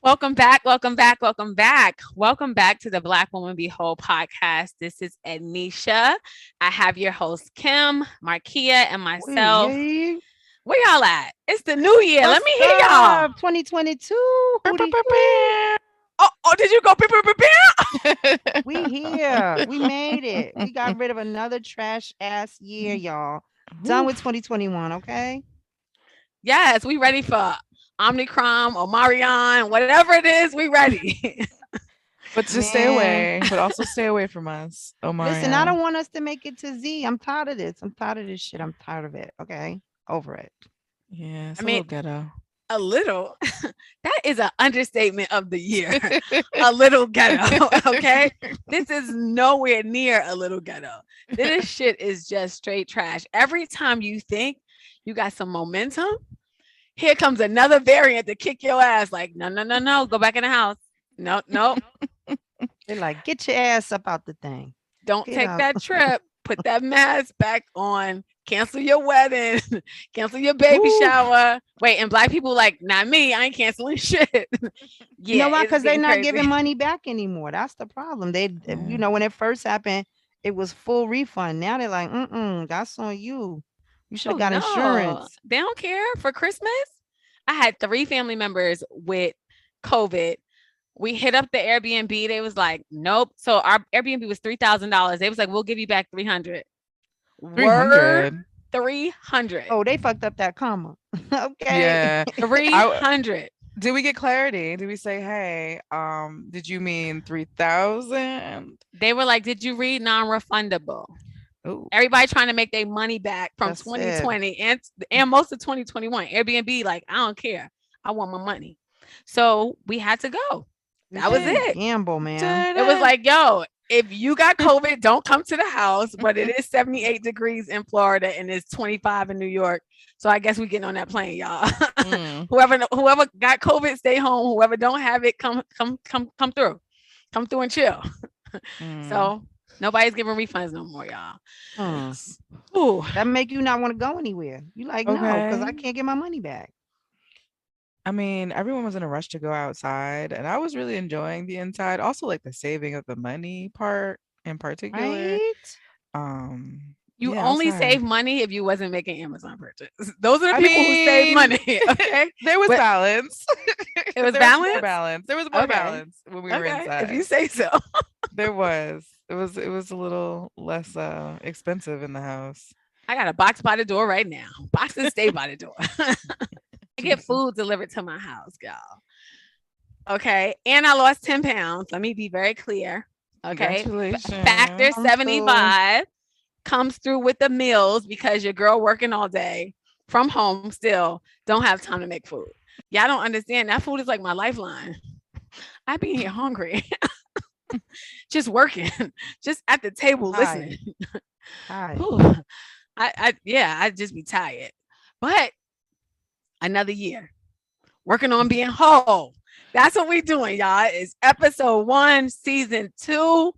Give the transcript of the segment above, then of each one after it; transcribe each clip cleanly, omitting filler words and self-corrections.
Welcome back, welcome back, welcome back. Welcome back to the Black Woman Be Whole podcast. This is Ednesha. I have your host, Kim, Marquia, and myself. Hey, Where y'all at? It's the new year. Let what's me hear y'all. up? 2022. Bow, bow, Hootie bow, hoo. Oh, did you go? Beep, beep, beep, beep? bow. We here. We made it. We got rid of another trash ass year, y'all. Done with Oof. 2021, okay? Yes, we ready for Omnicron or Marion, whatever it is, we ready. But just stay Man. away. But also stay away from us. Oh my. Listen, I don't want us to make it to Z. I'm tired of this. I'm tired of this shit. I'm tired of it. Okay. Over it. Yeah, it's I a mean, little ghetto. a little. That is an understatement of the year. A little ghetto. Okay. This is nowhere near a little ghetto. This shit is just straight trash. Every time you think you got some momentum, here comes another variant to kick your ass. Like, no, no, no, no. Go back in the house. No, no. They're like, get your ass up out the thing. Don't Get take out. that trip. Put that mask back on. Cancel your wedding. Cancel your baby Ooh. shower. Wait, and black people like, not me. I ain't canceling shit. You know why? It's Because they're getting not crazy. giving money back anymore. That's the problem. Yeah. When it first happened, it was full refund. Now they're like, that's on you. You should Oh have got no, insurance. they don't care. For Christmas, I had 3 family members with COVID. We hit up the Airbnb. They was like, nope. So our Airbnb was $3,000. They was like, we'll give you back 300. Word 300. 300. Oh, they fucked up that comma. Okay. Yeah. Three I hundred. did we get clarity? Did we say, hey, did you mean 3,000? They were like, did you read non-refundable? Oh, Everybody trying to make their money back from That's it. 2020 and most of 2021. Airbnb, like, I don't care. I want my money. So we had to go. This That was is a it. gamble, man. It was like, yo, if you got COVID, don't come to the house. But it is 78 degrees in Florida and it's 25 in New York. So I guess we getting on that plane, y'all. Mm. whoever got COVID, stay home. Whoever don't have it, come through. Come through and chill. Mm. So nobody's giving refunds no more, y'all. Hmm. Ooh. That make you not want to go anywhere. You like, no, because I Okay. can't get my money back. I mean, everyone was in a rush to go outside, and I was really enjoying the inside. Also, like the saving of the money part in particular. Right? You Yeah, only outside. save money if you wasn't making Amazon purchase. Those are the I people who save mean, money. Okay. there was But balance. it was There was more balance. balance. There was more Okay. balance when we were Okay. If you inside. say so. There was. It was a little less expensive in the house. I got a box by the door right now. Boxes stay by the door. I get Jesus. food delivered to my house, y'all. Okay. And I lost 10 pounds. Let me be very clear. Okay. Factor Congratulations. I'm so 75 comes through with the meals because your girl working all day from home still don't have time to make food. Y'all don't understand. That food is like my lifeline. I be here hungry, just working, just at the table hi. listening. Hi. Whew. Yeah, I'd just be tired. But another year working on being whole. That's what we doing, y'all. It's episode 1, season 2.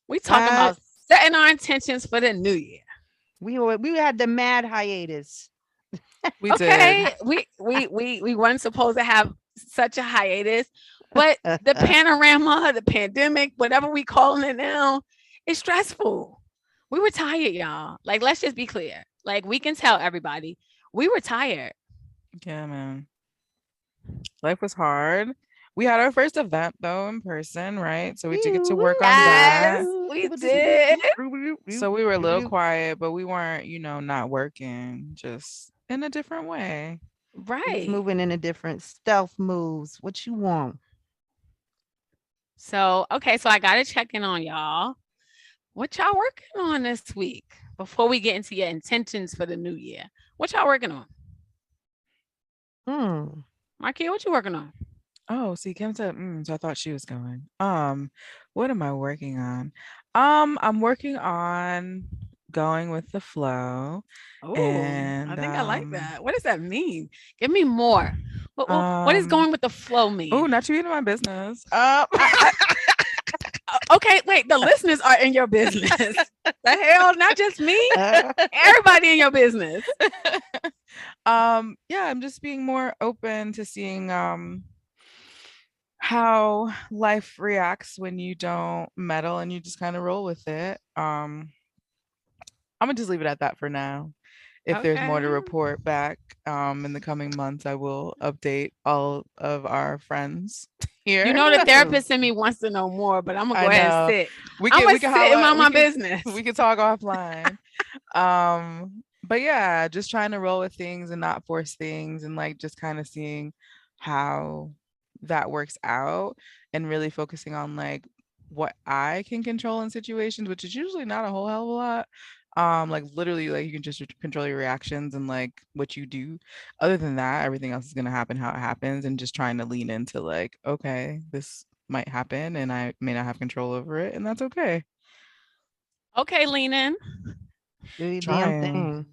We talking What? about setting our intentions for the new year. We had the mad hiatus. We did. Okay, we weren't supposed to have such a hiatus, but the panorama, the pandemic, whatever we calling it now, is stressful. We were tired, y'all. Like, let's just be clear. Like, we can tell everybody we were tired. Yeah, man. Life was hard. We had our first event though in person, right? So we did get to work on Yes, that. we did. So we were a little quiet, but we weren't, not working, just in a different way. We was Right. moving in a different stealth moves. What you want? So, okay, so I got to check in on y'all. What y'all working on this week before we get into your intentions for the new year? What y'all working on? Hmm. Marquia, what you working on? Oh, see, Kim said, so I thought she was going. What am I working on? I'm working on going with the flow Oh, I and think I like that. What does that mean? Give me more. What does um going with the flow oh, mean? not you into my business. I okay, wait, the listeners are in your business. The hell, not just me. Everybody in your business. Yeah, I'm just being more open to seeing how life reacts when you don't meddle and you just kind of roll with it. I'm gonna just leave it at that for now. If there's more to Okay. report back in the coming months, I will update all of our friends You here. know, the Ooh, therapist in me wants to know more, but I'm gonna go I ahead and know. sit. We I'm can gonna we can sit and holla mind we my can business. we can talk offline. But yeah, just trying to roll with things and not force things and like just kind of seeing how that works out and really focusing on like what I can control in situations, which is usually not a whole hell of a lot. Like literally like you can just control your reactions and like what you do. Other than that, everything else is gonna happen how it happens and just trying to lean into like, okay, this might happen and I may not have control over it, and that's okay. Okay, leaning. do your damn Trying. thing.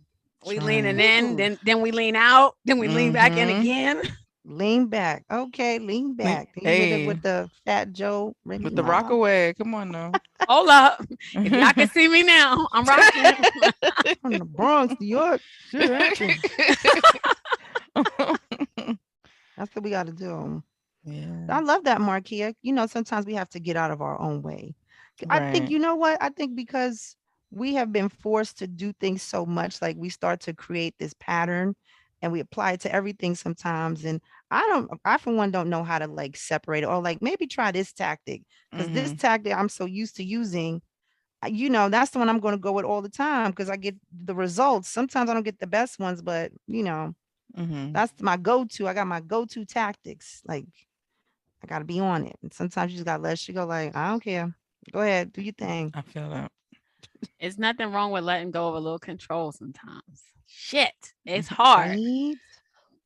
We leaning Trying. in, Ooh, then we lean out, then we lean back in Mhm. again. lean back. Okay, lean back. You hit it with Hey, the Fat Joe with the rock Remy. away. Come on now. Hold up. If y'all can see me now, I'm rocking. From the Bronx, New York. Shit happens. That's what we got to do. Yeah. I love that, Marquia. Sometimes we have to get out of our own way. I think, Right. you know what? I think because we have been forced to do things so much, like we start to create this pattern and we apply it to everything sometimes. And I for one don't know how to like separate it or like maybe try this tactic because this Mhm. tactic I'm so used to using. That's the one I'm going to go with all the time because I get the results. Sometimes I don't get the best ones, but Mhm. that's my go-to. I got my go-to tactics. Like I gotta be on it. And sometimes you just gotta let shit go. Like I don't care. Go ahead, do your thing. I feel that. It's nothing wrong with letting go of a little control sometimes. Shit. It's Mhm. hard. Right?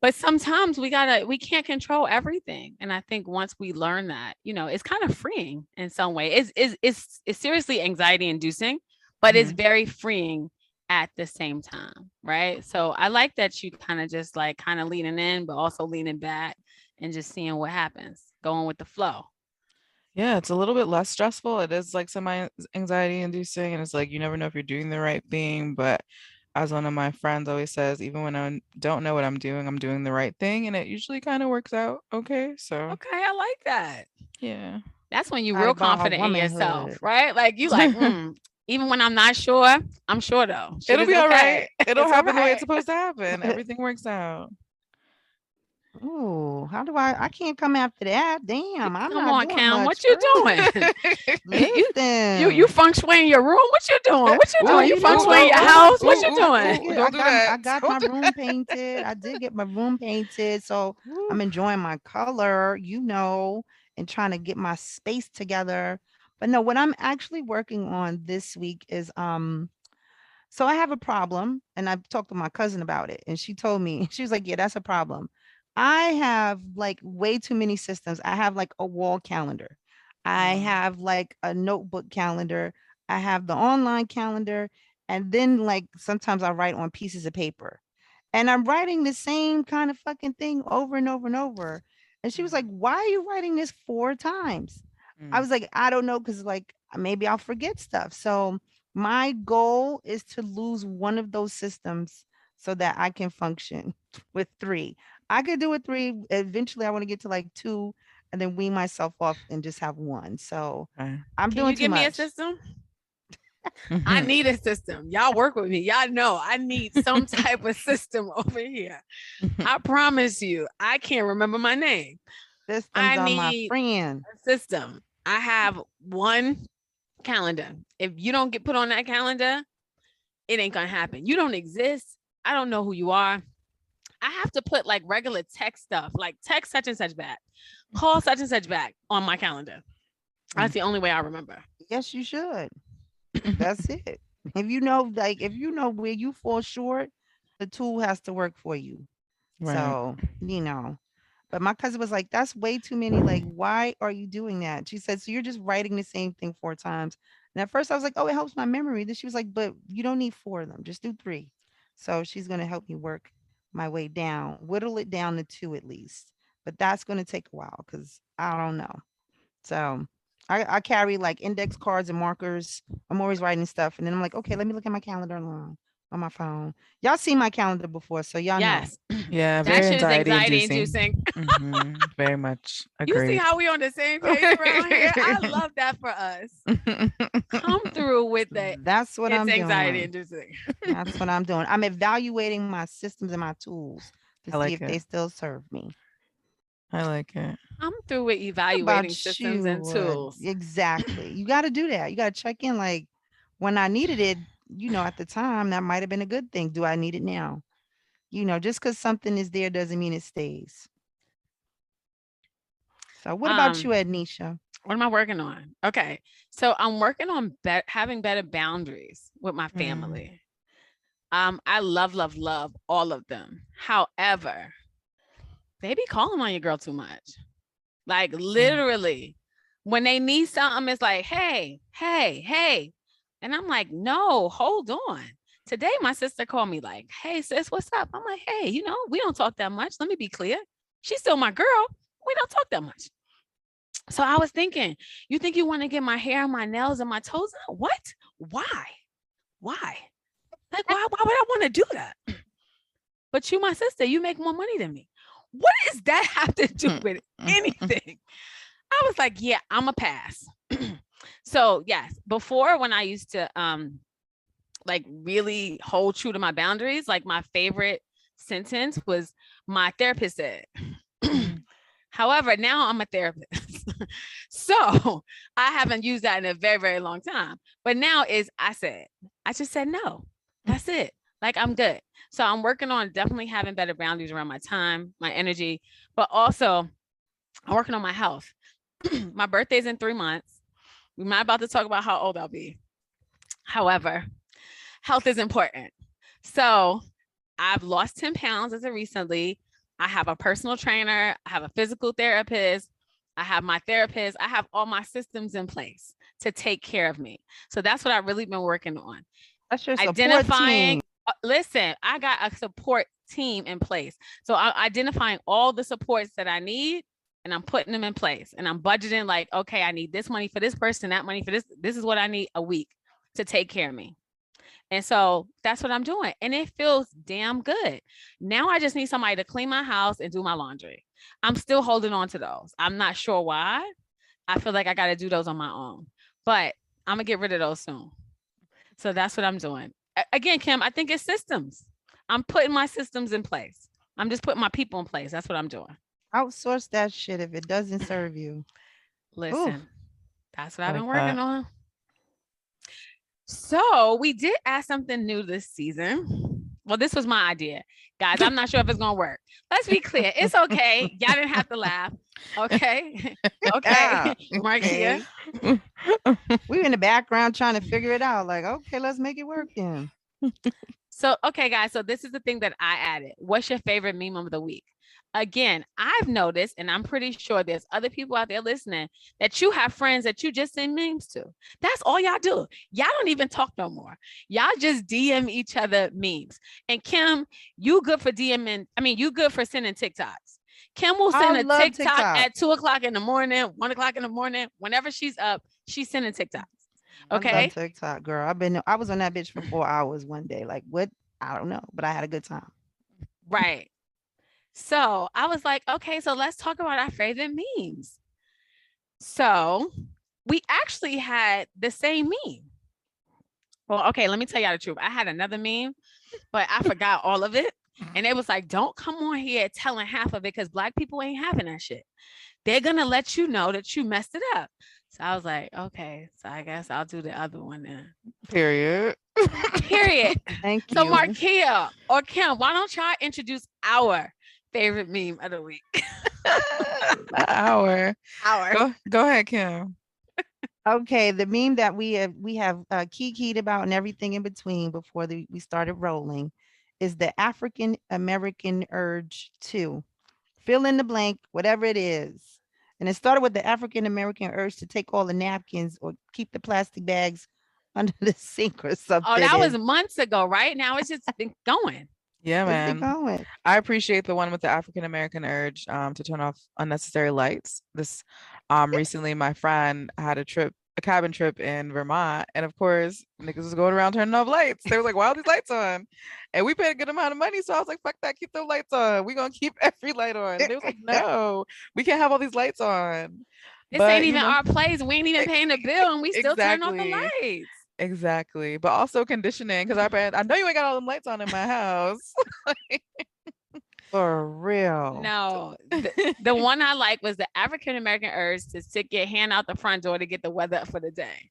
But sometimes we can't control everything. And I think once we learn that, it's kind of freeing in some way. It's seriously anxiety inducing, but it's Mhm. very freeing at the same time. Right. So I like that you kind of just like kind of leaning in, but also leaning back and just seeing what happens, going with the flow. Yeah, it's a little bit less stressful. It is like semi anxiety inducing, and it's like you never know if you're doing the right thing. But as one of my friends always says, even when I don't know what I'm doing the right thing, and it usually kind of works out okay. So Okay, I like that. yeah. That's when you're real Excited about our confident in yourself, womanhood. right? Like you like, even when I'm not sure, I'm sure though. Shit It'll is be all okay. right. It'll It's all happen the way it's right. supposed to happen. Everything works out. Ooh, how do I can't come after that. Damn, I'm Come not on, doing Cam. much. What you doing? You Listen. feng shui in your room? What you doing? What you Ooh, doing? You ooh, feng ooh, shui in No, your ooh, house? What ooh, you ooh, I doing? ooh. get Don't do that. I got my Don't do room painted. I did get my room painted. So I'm Woo. enjoying my color, and trying to get my space together. But no, what I'm actually working on this week is so I have a problem and I've talked to my cousin about it and she told me, she was like, "Yeah, that's a problem. I have like way too many systems. I have like a wall calendar. I Mm, have like a notebook calendar. I have the online calendar and then like sometimes I write on pieces of paper. And I'm writing the same kind of fucking thing over and over and over." And she was like, mm, "Why are you writing this 4 times?" I mm. was like, "I don't know, because like maybe I'll forget stuff." So my goal is to lose one of those systems so that I can function with three. I could do with three. Eventually I want to get to like two and then wean myself off and just have one. So Okay. I'm Can doing you too give me a much. system? I Mhm. need a system. Y'all work with me. Y'all know I need some type of system over here. I promise you, I can't remember my name. I Systems are my need friend. a system. I have one calendar. If you don't get put on that calendar, it ain't gonna happen. You don't exist. I don't know who you are. I have to put like regular text stuff, like text such and such back, call such and such back on my calendar. That's Mm. the only way I remember. Yes, you should. That's it. If you know where you fall short, the tool has to work for you. Right. So. But my cousin was like, "That's way too many. Like, why are you doing that?" She said, "So you're just writing the same thing 4 times." And at first I was like, "Oh, it helps my memory." Then she was like, "But you don't need four of them. Just do three." So she's gonna help me work my way down, whittle it down to two at least. But that's gonna take a while because I don't know. So I carry like index cards and markers. I'm always writing stuff, and then I'm like, okay, let me look at my calendar online. on my phone. Y'all seen my calendar before, so y'all know. Yes. Yeah, That very shit is anxiety anxiety inducing. inducing. Very much You see agreed. how we on the same page around here? I love that for us. Come through with the That's what it's I'm anxiety doing. inducing. That's what I'm doing. I'm evaluating my systems and my tools to I see like if they it. still serve me. I like it. I'm through with What evaluating about systems and you? tools. Exactly. You got to do that. You got to check in. Like when I needed it, at the time, that might have been a good thing. Do I need it now? Just because something is there doesn't mean it stays. So, what about you, Um, Ednesha? what am I working on? Okay. So I'm working on having better boundaries with my Mm. family. I love, love, love all of them. However, they be calling on your girl too much. Like literally, when they need something, it's like, hey, hey, hey. And I'm like, no, hold on. Today, my sister called me like, hey, sis, what's up? I'm like, hey, we don't talk that much. Let me be clear. She's still my girl. We don't talk that much. So I was thinking, you think you want to get my hair, my nails, and my toes done? What? Why? Why? Like, why would I want to do that? But you, my sister, you make more money than me. What does that have to do with anything? I was like, yeah, I'm a pass. So yes, before when I used to like really hold true to my boundaries, like my favorite sentence was my therapist said. However, now I'm a therapist. So I haven't used that in a very, very long time. But now I just said no. That's it. Like I'm good. So I'm working on definitely having better boundaries around my time, my energy, but also I'm working on my health. My birthday's in 3 months. We're not about to talk about how old I'll be. However, health is important. So I've lost 10 pounds as of recently. I have a personal trainer. I have a physical therapist. I have my therapist. I have all my systems in place to take care of me. So that's what I've really been working on. That's your support Identifying, team. listen, I got a support team in place. So I'm identifying all the supports that I need and I'm putting them in place and I'm budgeting like, okay, I need this money for this person, that money for this. This is what I need a week to take care of me. And so that's what I'm doing. And it feels damn good. Now I just need somebody to clean my house and do my laundry. I'm still holding on to those. I'm not sure why. I feel like I got to do those on my own, but I'm going to get rid of those soon. So that's what I'm doing. Again, Kim, I think it's systems. I'm putting my systems in place. I'm just putting my people in place. That's what I'm doing. Outsource that shit if it doesn't serve you. Oof. Listen, that's what I I've been like working that. on. So we did add something new this season. Well, this was my idea. Guys, I'm not sure if it's going to work. Let's be clear. It's okay. Y'all didn't have to laugh. Okay. Okay. Marquia. We in the background trying to figure it out. Like, okay, let's make it work then. So, okay, guys. So this is the thing that I added. What's your favorite meme of the week? Again, I've noticed, and I'm pretty sure there's other people out there listening, that you have friends that you just send memes to. That's all y'all do. Y'all don't even talk no more. Y'all just DM each other memes. And Kim, you good for DMing. I mean, you good for sending TikToks. Kim will send I a love TikTok TikTok. at 2 o'clock in the morning, 1 o'clock in the morning. Whenever she's up, she's sending TikToks. I love Okay. TikTok, girl. I was on that bitch for 4 hours one day. Like what? I don't know, but I had a good time. Right. So I was like, okay, so let's talk about our favorite memes. So we actually had the same meme. Well, okay, let me tell y'all the truth. I had another meme, but I forgot all of it. And it was like, don't come on here telling half of it because Black people ain't having that shit. They're going to let you know that you messed it up. So I was like, okay, so I guess I'll do the other one then. Period. Period. Thank So you. Marquia or Kim, why don't y'all introduce our favorite meme of the week? Hour. Our. Go ahead, Kim. Okay, the meme that we have kikied about and everything in between before we started rolling is the African American urge to fill in the blank, whatever it is. And it started with the African American urge to take all the napkins or keep the plastic bags under the sink or something. Oh, that was months ago, right? Now it's just been going. Yeah, Let's be man. going. I appreciate the one with the African American urge to turn off unnecessary lights. This recently my friend had a trip a cabin trip in Vermont, and of course, niggas was going around turning off lights. They were like, "Why are these lights on?" And we paid a good amount of money, so I was like, "Fuck that, keep the lights on. We gonna keep every light on." And they was like, "No, we can't have all these lights on." This ain't But even our place. We ain't even paying the bill, and we still turn off the exactly, lights. exactly. But also conditioning, because our parents, I know you ain't got all them lights on in my house. For real. No, the one I like was the African American urge to stick your hand out the front door to get the weather for the day.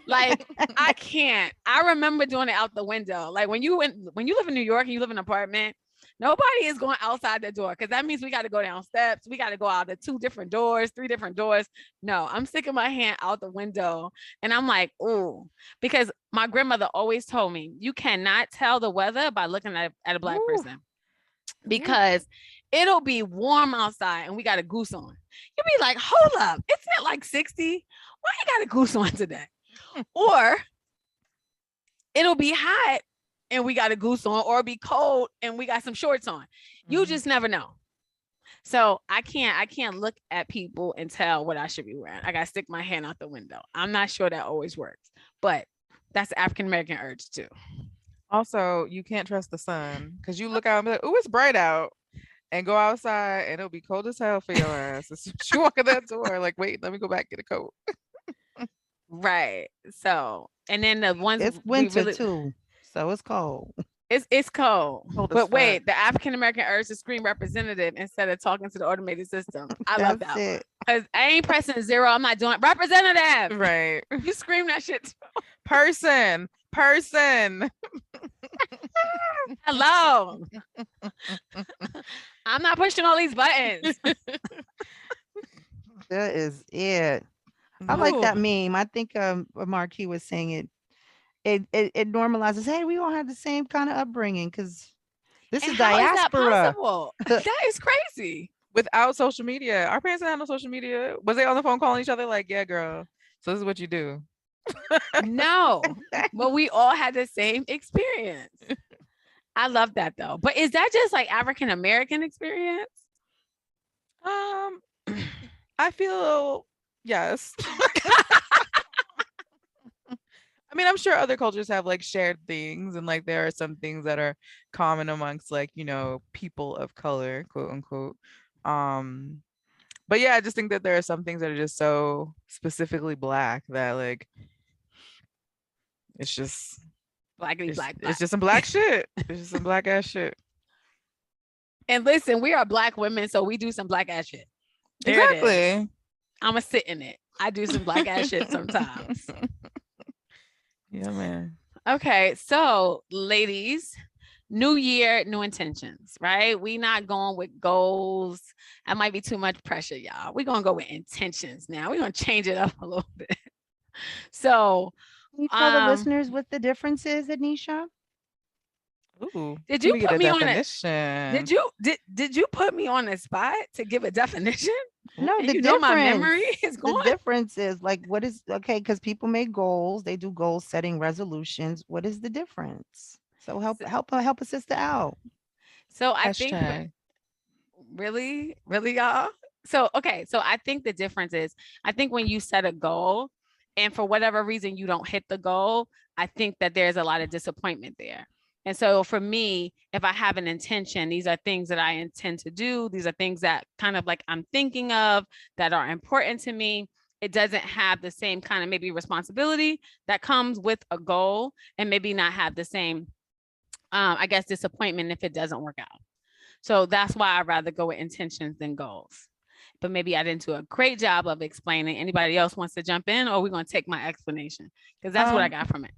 Like I can't. I remember doing it out the window. Like when you live in New York and you live in an apartment, nobody is going outside the door because that means we got to go down steps. We got to go out the 2 different doors, 3 different doors. No, I'm sticking my hand out the window and I'm like, ooh, because my grandmother always told me you cannot tell the weather by looking at a black Ooh. person because it'll be warm outside and we got a goose on. You'll be like, hold up, isn't it like 60? Why you got a goose on today? Or it'll be hot and we got a goose on, or it'll be cold and we got some shorts on. You just never know. So I can't look at people and tell what I should be wearing. I gotta stick my hand out the window. I'm not sure that always works, but that's the African American urge too. Also, you can't trust the sun because you look out and be like, "Ooh, it's bright out," and go outside and it'll be cold as hell for your ass. As soon as you walk in that door, like, wait, let me go back get a coat. Right. So, and then the ones It's we winter really, too, so it's cold. it's cold. Cold as But fuck. wait, the African American urge to scream representative instead of talking to the automated system. I love That's that one. it. Because I ain't pressing zero. I'm not doing representative. Right. You scream that shit too. Person. Hello. I'm not pushing all these buttons. That is it. I like Ooh. that meme. I think Marquis was saying it. It normalizes. Hey, we all have the same kind of upbringing because this And is how is that diaspora. possible? That is crazy. Without social media. Our parents didn't have no social media. Was they on the phone calling each other like, "Yeah, girl, so this is what you do"? No, but we all had the same experience. I love that though. But is that just like African American experience? Um, I feel yes. I mean, I'm sure other cultures have like shared things, and like there are some things that are common amongst like, people of color, quote unquote. Um, but yeah, I just think that there are some things that are just so specifically black that like it's just Blackity it's, black. it's just some black shit. It's just some black ass shit. And listen, we are black women, so we do some black ass shit. There it is. Exactly. I'ma sit in it. I do some black ass shit sometimes. Yeah, man. Okay, so ladies, new year, new intentions, right? We not going with goals. That might be too much pressure, y'all. We're gonna go with intentions now. We're gonna change it up a little bit. So Can you tell the listeners what the difference is, Ednesha? Ooh, did let you me get put a me on it? definition. Did you put me on the spot to give a definition? No, And the you know my difference. memory is The gone. difference is like what is okay because people make goals. They do goal setting resolutions. What is the difference? So help a sister out. So I think Hashtag. really, y'all. So okay, so I think the difference is I think when you set a goal and for whatever reason you don't hit the goal, I think that there's a lot of disappointment there. And so for me, if I have an intention, these are things that I intend to do. These are things that kind of like I'm thinking of that are important to me. It doesn't have the same kind of maybe responsibility that comes with a goal and maybe not have the same, I guess, disappointment if it doesn't work out. So that's why I'd rather go with intentions than goals. But maybe I didn't do a great job of explaining. Anybody else wants to jump in, or we're going to take my explanation? Because that's what I got from it.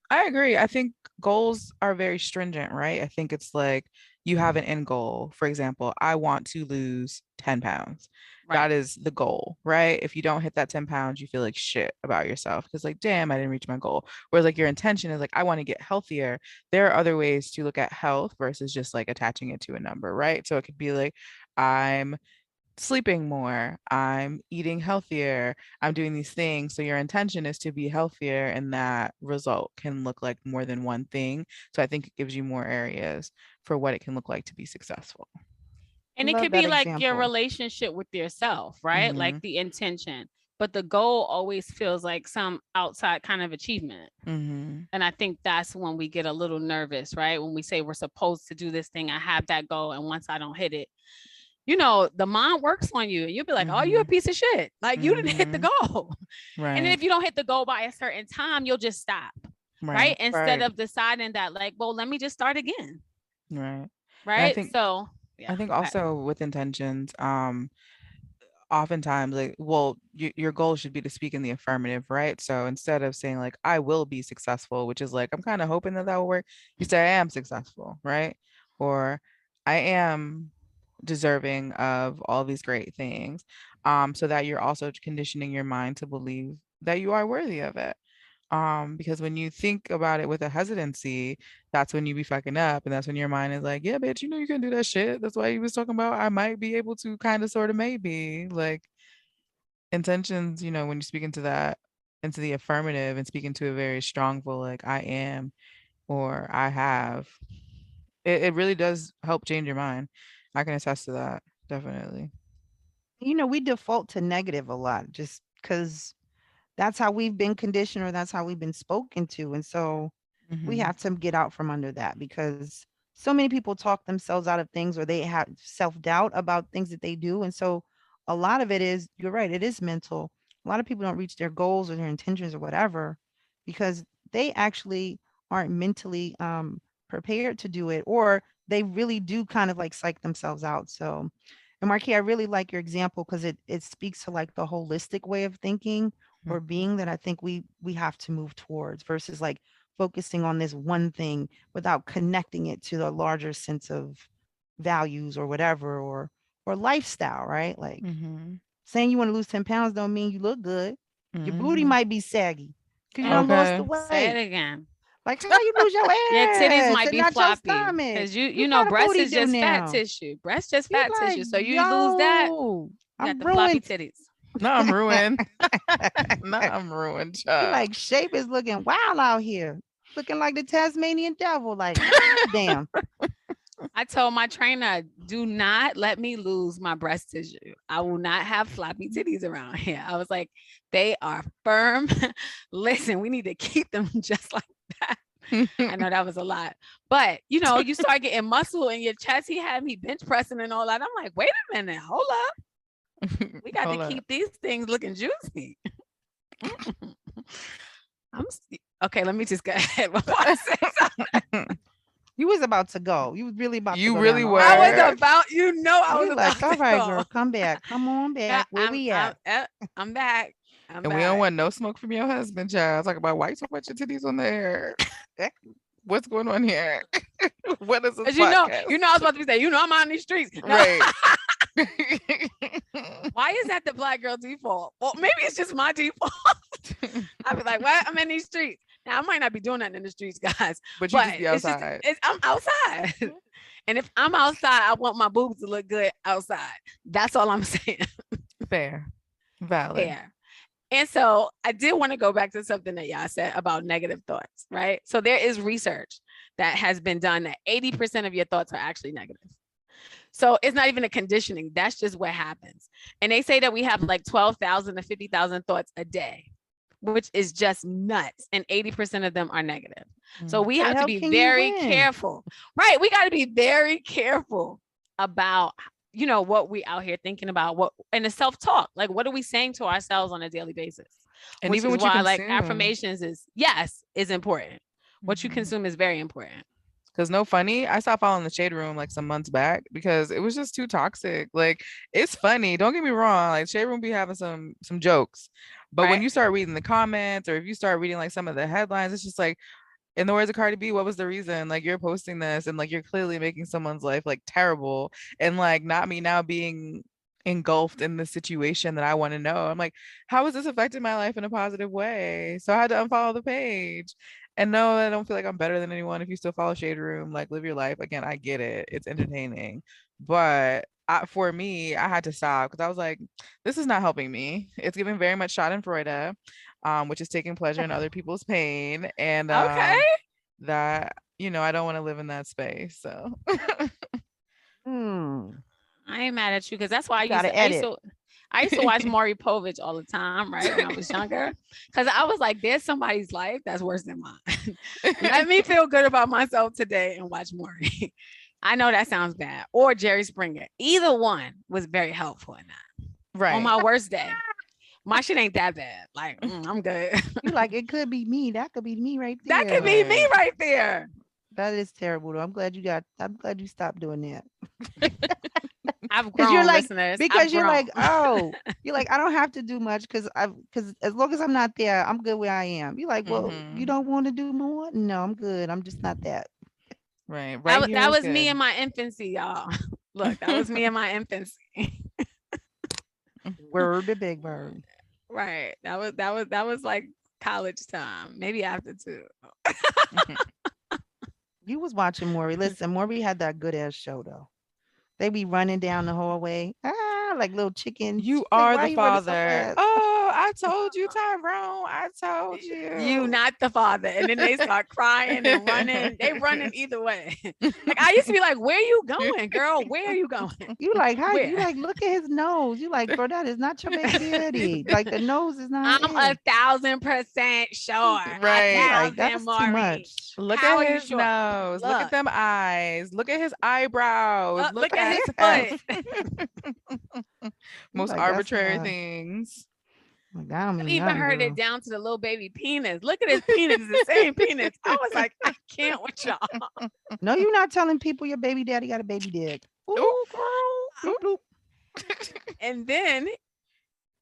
I agree. I think goals are very stringent, right? I think it's like you have an end goal. For example, I want to lose 10 pounds. Right. That is the goal, right? If you don't hit that 10 pounds, you feel like shit about yourself because, like, damn, I didn't reach my goal. Whereas, like, your intention is like, I want to get healthier. There are other ways to look at health versus just like attaching it to a number, right? So it could be like, I'm sleeping more, I'm eating healthier, I'm doing these things. So your intention is to be healthier, and that result can look like more than one thing. So I think it gives you more areas for what it can look like to be successful. And it Love could that be like your example. relationship with yourself, right? Like Mhm. the intention. but the goal always feels like some outside kind of achievement. Mm-hmm. And I think that's when we get a little nervous, right? When we say we're supposed to do this thing, I have that goal, and once I don't hit it, the mind works on you, and you'll be like, oh, you a Mm-hmm. piece of shit. Like, you didn't hit the Mm-hmm. goal. And then Right. if you don't hit the goal by a certain time, you'll just stop, right? Right. Instead of deciding that, like, well, let me just start again, Right. And right? So, I yeah. think also with intentions, oftentimes like, well, your goal should be to speak in the affirmative, right? So instead of saying like I will be successful, which is like I'm kind of hoping that will work, you say I am successful, right? Or I am deserving of all these great things, so that you're also conditioning your mind to believe that you are worthy of it. Because when you think about it with a hesitancy, that's when you be fucking up, and that's when your mind is like, yeah, bitch, you can do that shit. That's why you was talking about I might be able to, kind of, sort of, maybe. Like, intentions, when you speak into that, into the affirmative, and speak into a very strong full, like I am or I have, it really does help change your mind. I can attest to that, definitely. We default to negative a lot just because that's how we've been conditioned or that's how we've been spoken to. And so we Mm-hmm. have to get out from under that because so many people talk themselves out of things or they have self-doubt about things that they do. And so a lot of it is, you're right, it is mental. A lot of people don't reach their goals or their intentions or whatever because they actually aren't mentally prepared to do it, or they really do kind of like psych themselves out. So, and Marquis, I really like your example because it speaks to like the holistic way of thinking or being that I think we have to move towards versus like focusing on this one thing without connecting it to the larger sense of values or whatever, or lifestyle, right? Like Mm-hmm. saying you want to lose 10 pounds don't mean you look good. Your booty Mm-hmm. might be saggy because you And don't lost the Okay. say weight. it again. Like how you lose your Your titties ass might and be not your floppy stomach? because You got a breast booty is do just fat now. tissue. Breast just You fat like, tissue. So you lose that, yo, you got I'm the floppy ruined. titties. No, I'm ruined. No, I'm ruined, You child. like shape is looking wild out here. Looking like the Tasmanian devil. Like, god damn. I told my trainer, do not let me lose my breast tissue. I will not have floppy titties around here. I was like, they are firm. Listen, we need to keep them just like that. I know that was a lot, but you start getting muscle in your chest. He had me bench pressing and all that. I'm like, wait a minute, hold up. We got to Hold up. keep these things looking juicy. I'm okay. Let me just go ahead before I say something. You was about to go. You was really about to You go really down the I hole. were. was about, I was You about like, all to right, go. girl, come back. Come on Yeah, back. Where we at? I'm back. I'm And we don't back. want no smoke from your husband, child. Talk about why you talk about your titties on the air. What's going on here? What is this As podcast? I was about to be saying, I'm out in these streets. No. Right. Why is that the black girl default? Well, maybe it's just my default. I'd be like, what? I'm in these streets. Now, I might not be doing that in the streets, guys, But you just be it's just, outside. I'm outside. And if I'm outside, I want my boobs to look good outside. That's all I'm saying. Fair. Valid. Fair. And so I did want to go back to something that y'all said about negative thoughts, right? So there is research that has been done that 80% of your thoughts are actually negative. So it's not even a conditioning. That's just what happens. And they say that we have like 12,000 to 50,000 thoughts a day, which is just nuts. And 80% of them are negative. So we How the have to hell be can you very win? careful, right? We got to be very careful about, what we out here thinking about, what, and the self-talk, like what are we saying to ourselves on a daily basis? And Which even is what you why like consume. affirmations is important. What you consume is very important. Because no funny, I stopped following the Shade Room like some months back because it was just too toxic. Like, it's funny, don't get me wrong. Like, Shade Room be having some jokes, but when Right. you start reading the comments or if you start reading like some of the headlines, it's just like, in the words of Cardi B, what was the reason? Like, you're posting this and like you're clearly making someone's life like terrible, and like not me now being engulfed in the situation that I want to know. I'm like, how has this affected my life in a positive way? So I had to unfollow the page. And no, I don't feel like I'm better than anyone. If you still follow Shade Room, like live your life. Again, I get it. It's entertaining. But for me, I had to stop because I was like, this is not helping me. It's giving very much Schadenfreude, which is taking pleasure in other people's pain. And Okay. that, I don't want to live in that space. So Hmm. I ain't mad at you because that's why You gotta edit. I used to watch Maury Povich all the time, right? When I was younger. Because I was like, there's somebody's life that's worse than mine. Let me feel good about myself today and watch Maury. I know that sounds bad. Or Jerry Springer. Either one was very helpful in that. Right. On my worst day. My shit ain't that bad. Like, I'm good. You like, it could be me. That could be me right there. That could be me right there. That is terrible though. I'm glad you stopped doing that. I've grown, You're like, listeners. because you're like, oh, you're like, I don't have to do much because as long as I'm not there, I'm good where I am. You're like, well, you don't want to do more? No, I'm good. I'm just not that. Right. That was me in my infancy, y'all. Look, that was me in my infancy. Word to big bird. Right. That was like college time. Maybe after too. You was watching Maury. Listen, Maury had that good ass show though. They be running down the hallway, like little chickens. You Like, are why the you running so father. fast? Oh, I told you, Tyrone. I told you. You not the father. And then they start crying and running. They running either way. Like I used to be like, where you going, girl? Where are you going? You like, how Where? you like, look at his nose. You like, bro, that is not your baby daddy. Like the nose is not. I'm 1,000% sure. Right. Like, that's too much. Look How are at you his sure? nose. Look at Look. them eyes. Look at his eyebrows. Look at his foot. Most like, arbitrary things. Like, I don't I've mean even nothing, heard girl. it down to the little baby penis. Look at his penis. It's the same penis. I was like, I can't with y'all. No, you're not telling people your baby daddy got a baby dick. Ooh, Bloop, bloop. And then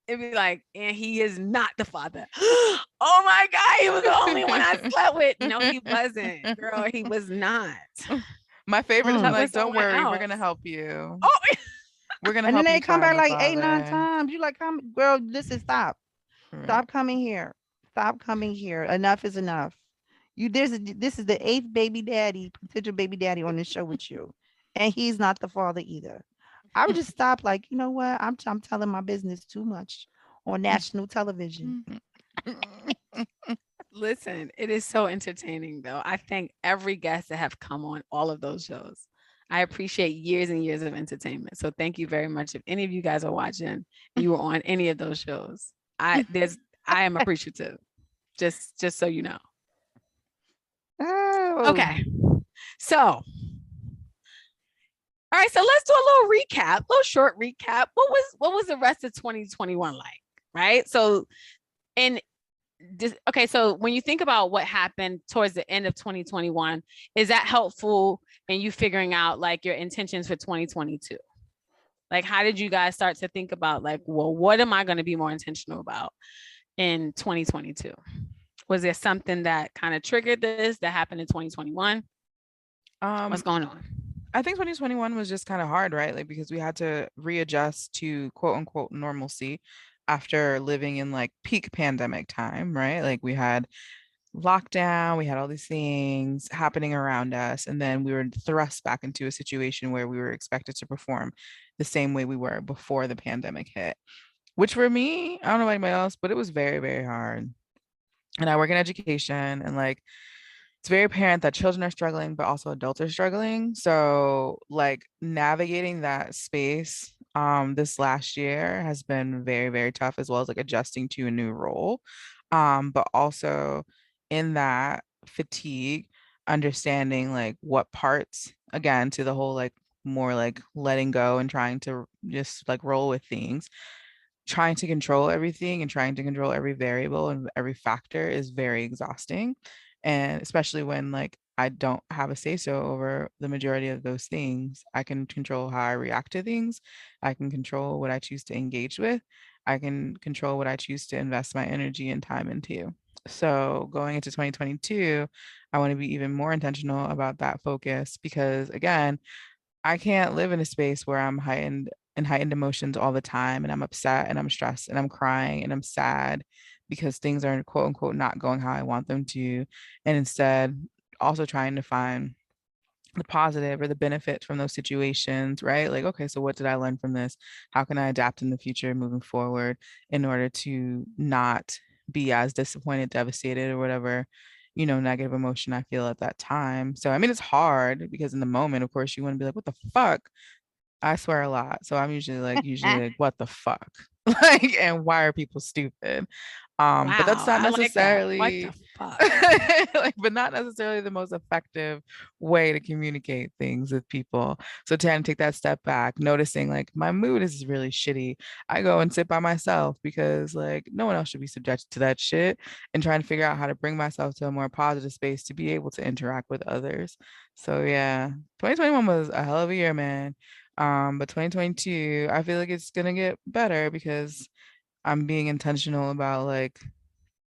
it'd be like, and he is not the father. Oh my God, he was the only one I slept with. No, he wasn't. Girl, he was not. My favorite is Mm. like, don't someone worry, we're else. gonna help you. Oh, We're gonna And help then they you come find back the like 8, 9 father. times. You like, come, girl, listen, stop. Right. Stop coming here. Stop coming here. Enough is enough. This is the 8th baby daddy, potential baby daddy on this show with you. And he's not the father either. I would just stop, like, you know what? I'm telling my business too much on national television. listen, it is so entertaining though. I thank every guest that have come on all of those shows. I appreciate years and years of entertainment. So thank you very much. If any of you guys are watching and you were on any of those shows, I am appreciative. Just so you know. Oh. Okay. So, all right. So let's do a little recap, little short recap. What was the rest of 2021 like? Right. So, okay. So when you think about what happened towards the end of 2021, is that helpful in you figuring out like your intentions for 2022? Like, how did you guys start to think about like, well, what am I going to be more intentional about in 2022? Was there something that kind of triggered this that happened in 2021? What's going on? I think 2021 was just kind of hard, right? Like, because we had to readjust to quote unquote normalcy after living in like peak pandemic time, right? Like we had lockdown, we had all these things happening around us, and then we were thrust back into a situation where we were expected to perform the same way we were before the pandemic hit, which for me, I don't know about anybody else, but it was very, very hard. And I work in education, and like it's very apparent that children are struggling, but also adults are struggling. So like navigating that space this last year has been very, very tough, as well as like adjusting to a new role. But also in that fatigue, understanding like what parts, again, to the whole like more like letting go and trying to just like roll with things, trying to control everything and trying to control every variable and every factor is very exhausting. And especially when like I don't have a say so over the majority of those things. I can control how I react to things. I can control what I choose to engage with. I can control what I choose to invest my energy and time into. So going into 2022, I want to be even more intentional about that focus because again, I can't live in a space where I'm heightened emotions all the time and I'm upset and I'm stressed and I'm crying and I'm sad because things are quote unquote not going how I want them to. And instead also trying to find the positive or the benefit from those situations, right? Like, okay, so what did I learn from this? How can I adapt in the future moving forward in order to not be as disappointed, devastated, or whatever, negative emotion I feel at that time. So, I mean, it's hard because in the moment, of course, you want to be like, what the fuck? I swear a lot. So I'm usually like, what the fuck? Like, and why are people stupid? But that's Wow, not I like that. What necessarily the fuck? like, but not necessarily the most effective way to communicate things with people. So trying to take that step back, noticing like my mood is really shitty. I go and sit by myself because like no one else should be subjected to that shit, and trying to figure out how to bring myself to a more positive space to be able to interact with others. So yeah, 2021 was a hell of a year, man. But 2022, I feel like it's gonna get better because I'm being intentional about like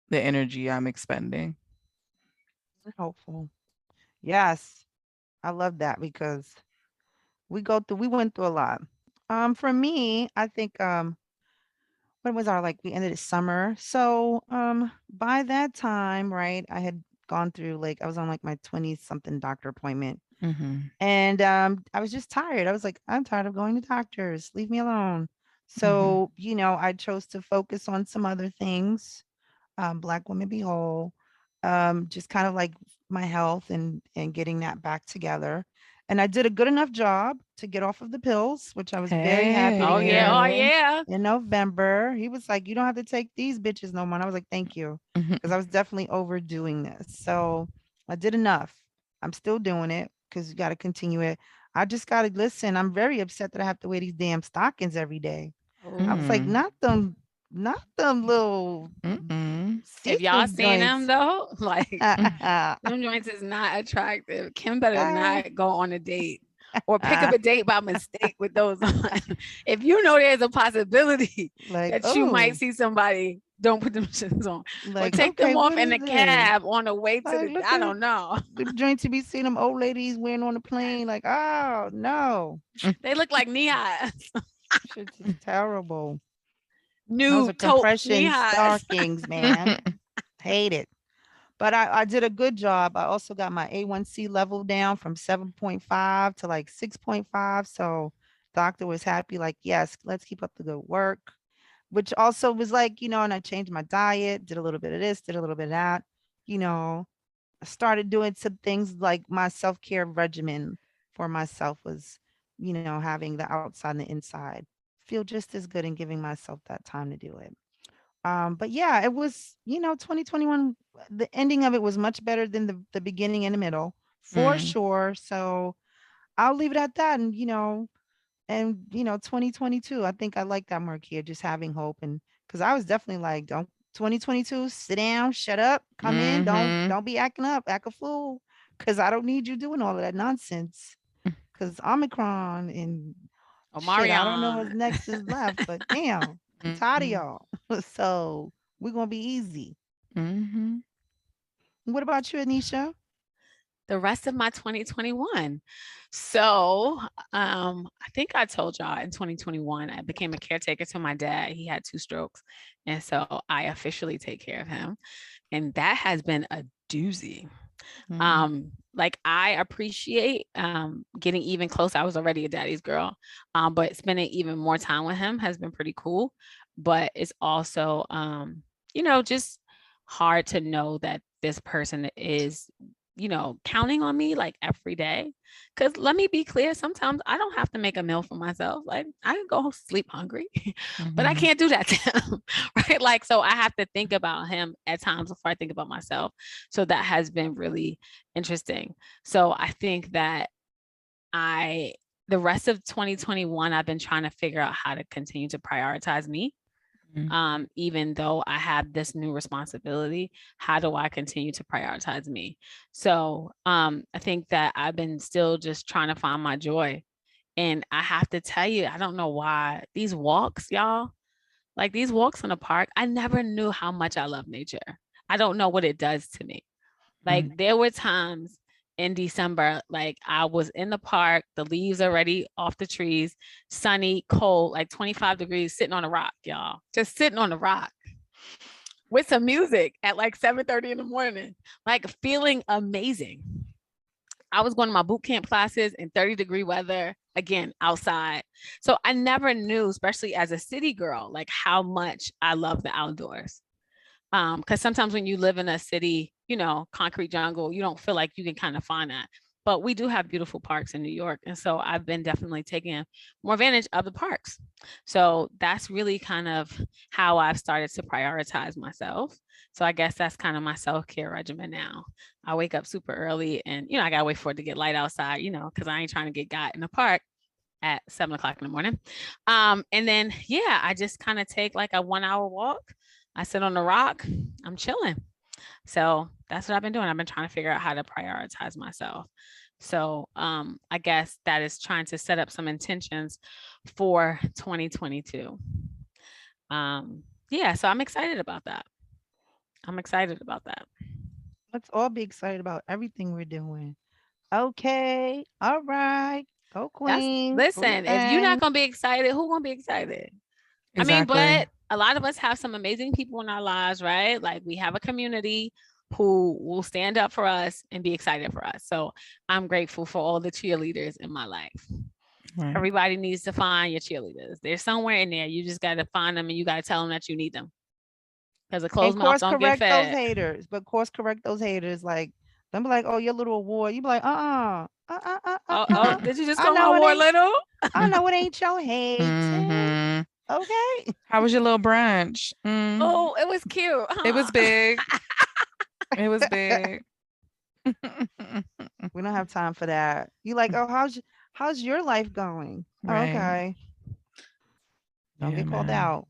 the energy I'm expending. Hopeful. Yes. I love that because we went through a lot. For me, I think when was our like we ended it summer. So by that time, right, I had gone through like I was on like my 20 something doctor appointment. Mhm. And I was just tired. I was like, I'm tired of going to doctors. Leave me alone. Mhm. So, I chose to focus on some other things. Black Women Be Whole, just kind of like my health and getting that back together. And I did a good enough job to get off of the pills, which I was very happy to Oh yeah, oh hear Hey. yeah. in November. He was like, "You don't have to take these bitches no more." And I was like, "Thank you," Mhm. because I was definitely overdoing this. So I did enough. I'm still doing it because you got to continue it. I just got to listen. I'm very upset that I have to wear these damn stockings every day. I was like, Oh. Mm. not them little Mm-mm. If y'all see-through seen them joints. though, like Mm. them joints is not attractive. Kim better Ah, not go on a date or pick up ah, a date by mistake with those on. If you know there's a possibility like, that you might oh, see somebody, don't put them shits on. Or like, take okay, them off what in is the this? cab on the way to Like, the look I at don't know. the joints you be seeing them old ladies wearing on the plane. Like, oh no, They look like knee highs. shit's just terrible. Those are Nude taupe knee compression highs. stockings, man. Hate it. But I did a good job. I also got my A1C level down from 7.5 to like 6.5. So doctor was happy, like, yes, let's keep up the good work. Which also was like, and I changed my diet, did a little bit of this, did a little bit of that. You know, I started doing some things like my self-care regimen for myself was, having the outside and the inside feel just as good and giving myself that time to do it. But yeah, it was, 2021, the ending of it was much better than the beginning and the middle, for Mm. sure. So I'll leave it at that. And, 2022, I think I like that, Marquia, just having hope. And because I was definitely like, don't 2022, sit down, shut up, come in, don't Mhm. don't be acting up, act a fool. Cause I don't need you doing all of that nonsense. Cause Omicron and Oh, shit, I don't know what's Marion. next is left, but damn, I'm tired of Mhm. y'all. So we're gonna be easy. Mhm. What about you, Anisha? The rest of my 2021. So, I think I told y'all in 2021, I became a caretaker to my dad. He had two strokes. And so I officially take care of him. And that has been a doozy. Mm. Like I appreciate getting even closer. I was already a daddy's girl, but spending even more time with him has been pretty cool. But it's also just hard to know that this person is counting on me like every day. Because let me be clear, sometimes I don't have to make a meal for myself. Like I can go sleep hungry, but I Mhm. can't do that to him, right? Like, so I have to think about him at times before I think about myself. So that has been really interesting. So I think that I, the rest of 2021, I've been trying to figure out how to continue to prioritize me. Mm. Even though I have this new responsibility, how do I continue to prioritize me? So I think that I've been still just trying to find my joy. And I have to tell you, I don't know why these walks, y'all, like these walks in the park, I never knew how much I love nature. I don't know what it does to me. Like Mm. there were times in December, like I was in the park, the leaves already off the trees, sunny, cold, like 25 degrees, sitting on a rock, y'all. Just sitting on the rock with some music at like 7:30 in the morning, like feeling amazing. I was going to my boot camp classes in 30-degree weather, again, outside. So I never knew, especially as a city girl, like how much I love the outdoors. Because sometimes when you live in a city, concrete jungle, you don't feel like you can kind of find that. but we do have beautiful parks in New York. And so I've been definitely taking more advantage of the parks. So that's really kind of how I've started to prioritize myself. So I guess that's kind of my self-care regimen now. I wake up super early and, I got to wait for it to get light outside, because I ain't trying to get got in the park at 7 o'clock in the morning. And then, yeah, I just kind of take like a 1 hour walk. I sit on the rock, I'm chilling. So that's what I've been doing. I've been trying to figure out how to prioritize myself. So I guess that is trying to set up some intentions for 2022. Yeah, so I'm excited about that. I'm excited about that. Let's all be excited about everything we're doing. Okay. All right. Go That's queen. Do your listen, if you're not thing. gonna be excited, who gonna be excited? I mean, Exactly. but a lot of us have some amazing people in our lives, right? Like we have a community who will stand up for us and be excited for us. So I'm grateful for all the cheerleaders in my life. Right. Everybody needs to find your cheerleaders. They're somewhere in there. You just got to find them and you got to tell them that you need them because a And closed mouth course don't get correct those fed. haters. But course correct those haters. Like, don't be like, oh, your little award. You be like, Oh, did you just I call my know it war ain't. little? I know it ain't your hating. Mm-hmm. Okay. How was your little brunch? Oh, it was cute. It was Huh? big. It was big. We don't have time for that. You like, oh, how's your life going? Oh, Right. okay. Don't Yeah, get called man. out.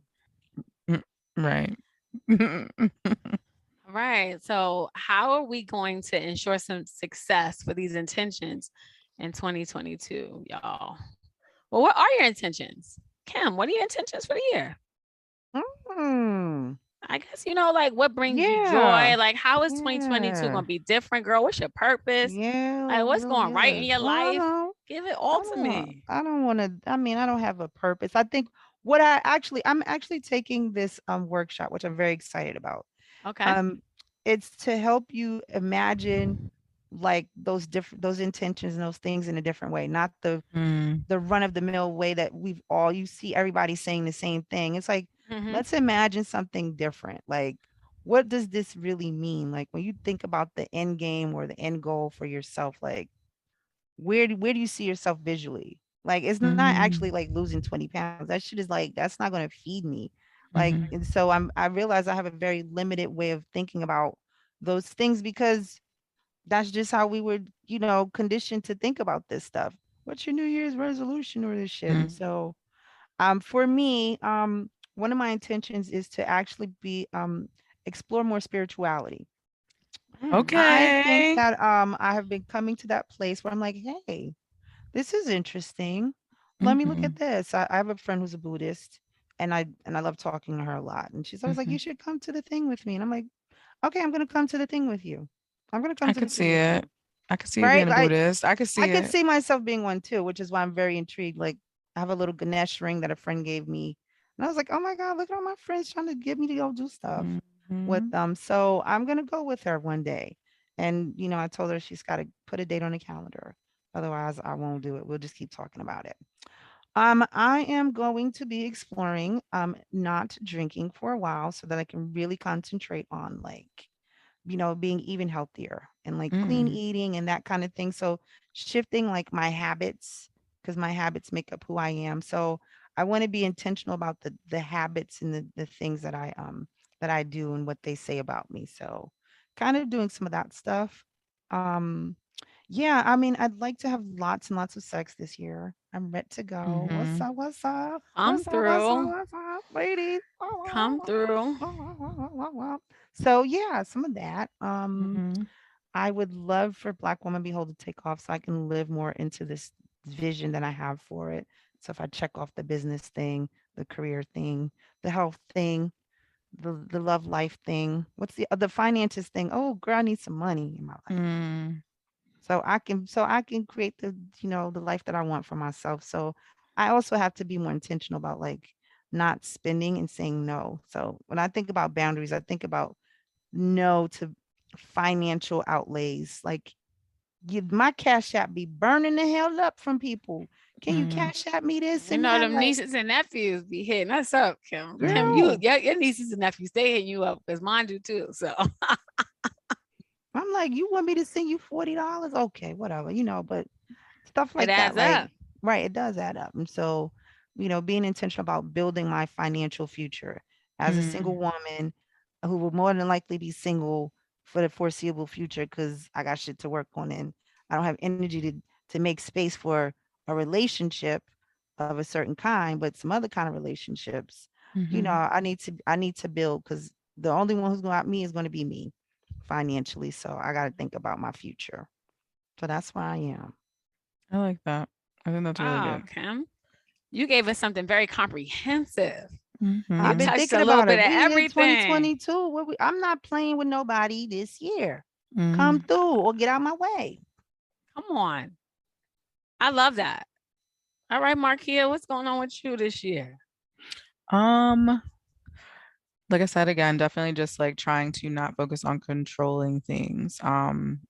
Mm, right. Right. So, how are we going to ensure some success for these intentions in 2022, y'all? Well, what are your intentions? Kim, what are your intentions for the year? Hmm. I guess, like what brings you Yeah. joy? Like, how is 2022 Yeah. going to be different, girl? What's your purpose? Yeah. Like, what's Little going right in yes. your Well, I life? don't. Give it I all to don't want. me. I don't want to. I mean, I don't have a purpose. I think I'm actually taking this workshop, which I'm very excited about. Okay. Um, it's to help you imagine like those intentions and those things in a different way, not Mm, the run of the mill way that you see everybody saying the same thing. It's like, Mm-hmm. let's imagine something different. Like, what does this really mean? Like when you think about the end game or the end goal for yourself, like where do you see yourself visually? Like it's not actually mm, like losing 20 pounds. That shit is like that's not going to feed me. Like mhm, and so I realize I have a very limited way of thinking about those things because that's just how we were, conditioned to think about this stuff. What's your New Year's resolution or this shit? And mm. so for me, one of my intentions is to actually be explore more spirituality. Mm. I think Okay. that I have been coming to that place where I'm like, hey, this is interesting. Let me look at Mhm, this. I have a friend who's a Buddhist, and I love talking to her a lot. And she's always like, mhm. "You should come to the thing with me." And I'm like, "Okay, I'm gonna come to the thing with you. I'm gonna come I to the could thing see with you." it. I could see you Right? being a Like Buddhist. I could I see could it. see myself being one too, which is why I'm very intrigued. Like I have a little Ganesh ring that a friend gave me, and I was like, "Oh my god, look at all my friends trying to get me to go do stuff with Mhm. them." So I'm gonna go with her one day, and I told her she's got to put a date on the calendar. Otherwise, I won't do it. We'll just keep talking about it. I am going to be exploring not drinking for a while so that I can really concentrate on like, being even healthier and like clean Mm, eating and that kind of thing. So shifting like my habits because my habits make up who I am. So I want to be intentional about the habits and the things that I do and what they say about me. So kind of doing some of that stuff. Um yeah, I mean, I'd like to have lots and lots of sex this year. I'm ready to go. What's mhm. up? What's up? Come What's up? What's up? through. What's up, ladies? Come through. So yeah, some of that. Mhm. I would love for Black Woman Behold to take off so I can live more into this vision that I have for it. So if I check off the business thing, the career thing, the health thing, the love life thing, what's the finances thing? Oh, girl, I need some money in my life. Mm, So I can create the life that I want for myself. So I also have to be more intentional about like not spending and saying no. So when I think about boundaries, I think about no to financial outlays. Like my cash app be burning the hell up from people. Can you mm. cash app me this and that? Them Like, nieces and nephews be hitting us up, Kim. Kim, girl, your nieces and nephews, they hitting you up because mine do too. So I'm like, you want me to send you $40? Okay, whatever, but stuff It like that, adds like, up. right, it does add up. And so, being intentional about building my financial future as a single Mm. woman who will more than likely be single for the foreseeable future because I got shit to work on and I don't have energy to make space for a relationship of a certain kind, but some other kind of relationships. Mhm. I need to build because the only one who's going to out me is going to be me financially. So I got to think about my future. So that's where I am. I like that. I think that's really Wow, good. Kim. You gave us something very comprehensive. You I've been Mhm. touched a thinking little about bit it. of We hit everything. 2022. I'm not playing with nobody this year. Come Mm. through or get out my way. Come on. I love that. All right, Marquia, what's going on with you this year? Um, like I said again, definitely just like trying to not focus on controlling things.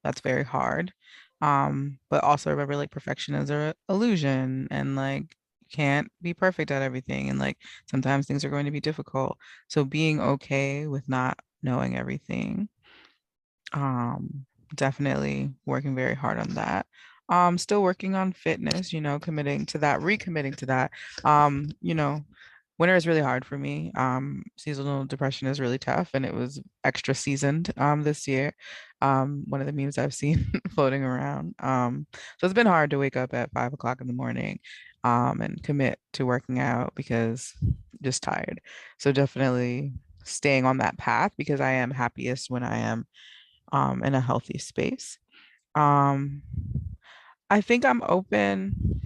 That's very hard. But also remember like perfection is a illusion and like you can't be perfect at everything and like sometimes things are going to be difficult. So being okay with not knowing everything. Um, Definitely working very hard on that. Still working on fitness, committing to that, recommitting to that. Winter is really hard for me. Seasonal depression is really tough, and it was extra seasoned this year. One of the memes I've seen floating around. So it's been hard to wake up at 5 o'clock in the morning, and commit to working out because I'm just tired. So definitely staying on that path because I am happiest when I am in a healthy space. Um, I think I'm open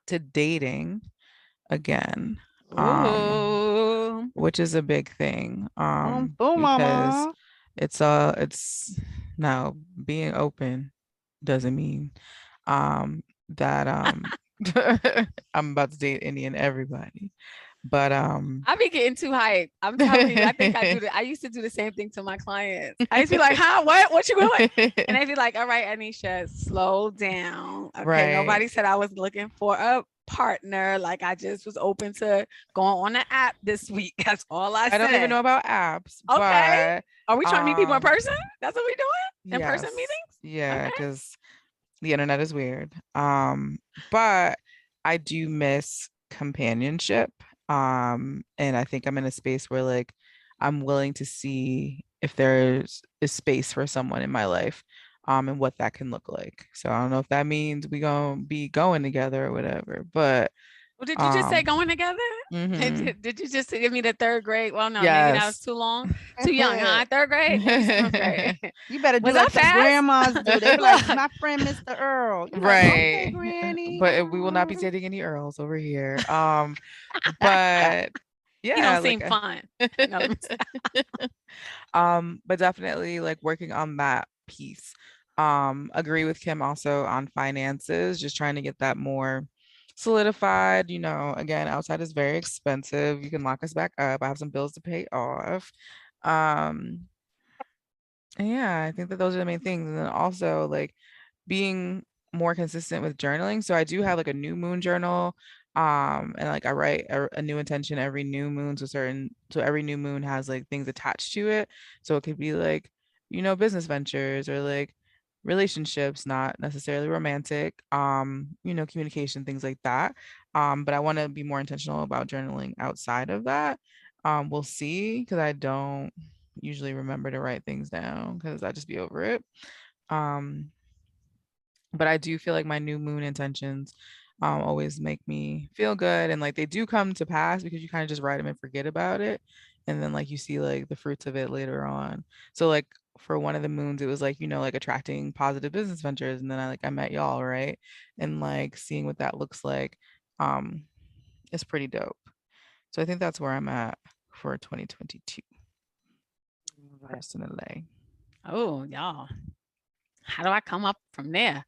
to dating again, Ooh. which is a big thing, Boom, boom, because mama. it's now being open doesn't mean that I'm about to date any and everybody, but I be getting too hyped. I'm telling you, I think I used to do the same thing to my clients. I used to be like, huh, what you doing? And they'd be like, all right, Ednesha, slow down. Okay. right. Nobody said I was looking for a partner. Like I just was open to going on the app this week. That's all I I don't even know said. about apps, Okay. but Are we trying to meet people in um person? That's what we doing? In person yes, meetings? yeah, Okay. because the internet is weird. But I do miss companionship. And I think I'm in a space where like I'm willing to see if there's a space for someone in my life, and what that can look like. So I don't know if that means we gonna be going together or whatever, but Well, did you just say um, going together? mhm. Did you just give me the third grade? Well, no, maybe that was Yes. too long, too young, huh? Third grade, maybe seventh grade. You better do Was I like the fast? grandmas do. They be like, Look, my friend Mr. Earl. You like, okay, Right. Granny. But we will not be dating any earls over here. But he don't yeah, seem fun. No, let me but definitely like working on that piece. Agree with Kim also on finances, just trying to get that more solidified. Again, outside is very expensive. You can lock us back up. I have some bills to pay off. Um, and yeah, I think that those are the main things. And then also like being more consistent with journaling. So I do have like a new moon journal. And like I write a new intention every new moon. So every new moon has like things attached to it. So it could be like, business ventures or like relationships, not necessarily romantic, communication, things like that. But I want to be more intentional about journaling outside of that. We'll see because I don't usually remember to write things down because I just be over it. Um, but I do feel like my new moon intentions always make me feel good and like they do come to pass because you kind of just write them and forget about it. And then like you see like the fruits of it later on. So like for one of the moons, it was like, like attracting positive business ventures. And then I met y'all, right? And like seeing what that looks like um is pretty dope. So I think that's where I'm at for 2022 personally. Oh, y'all. How do I come up from there?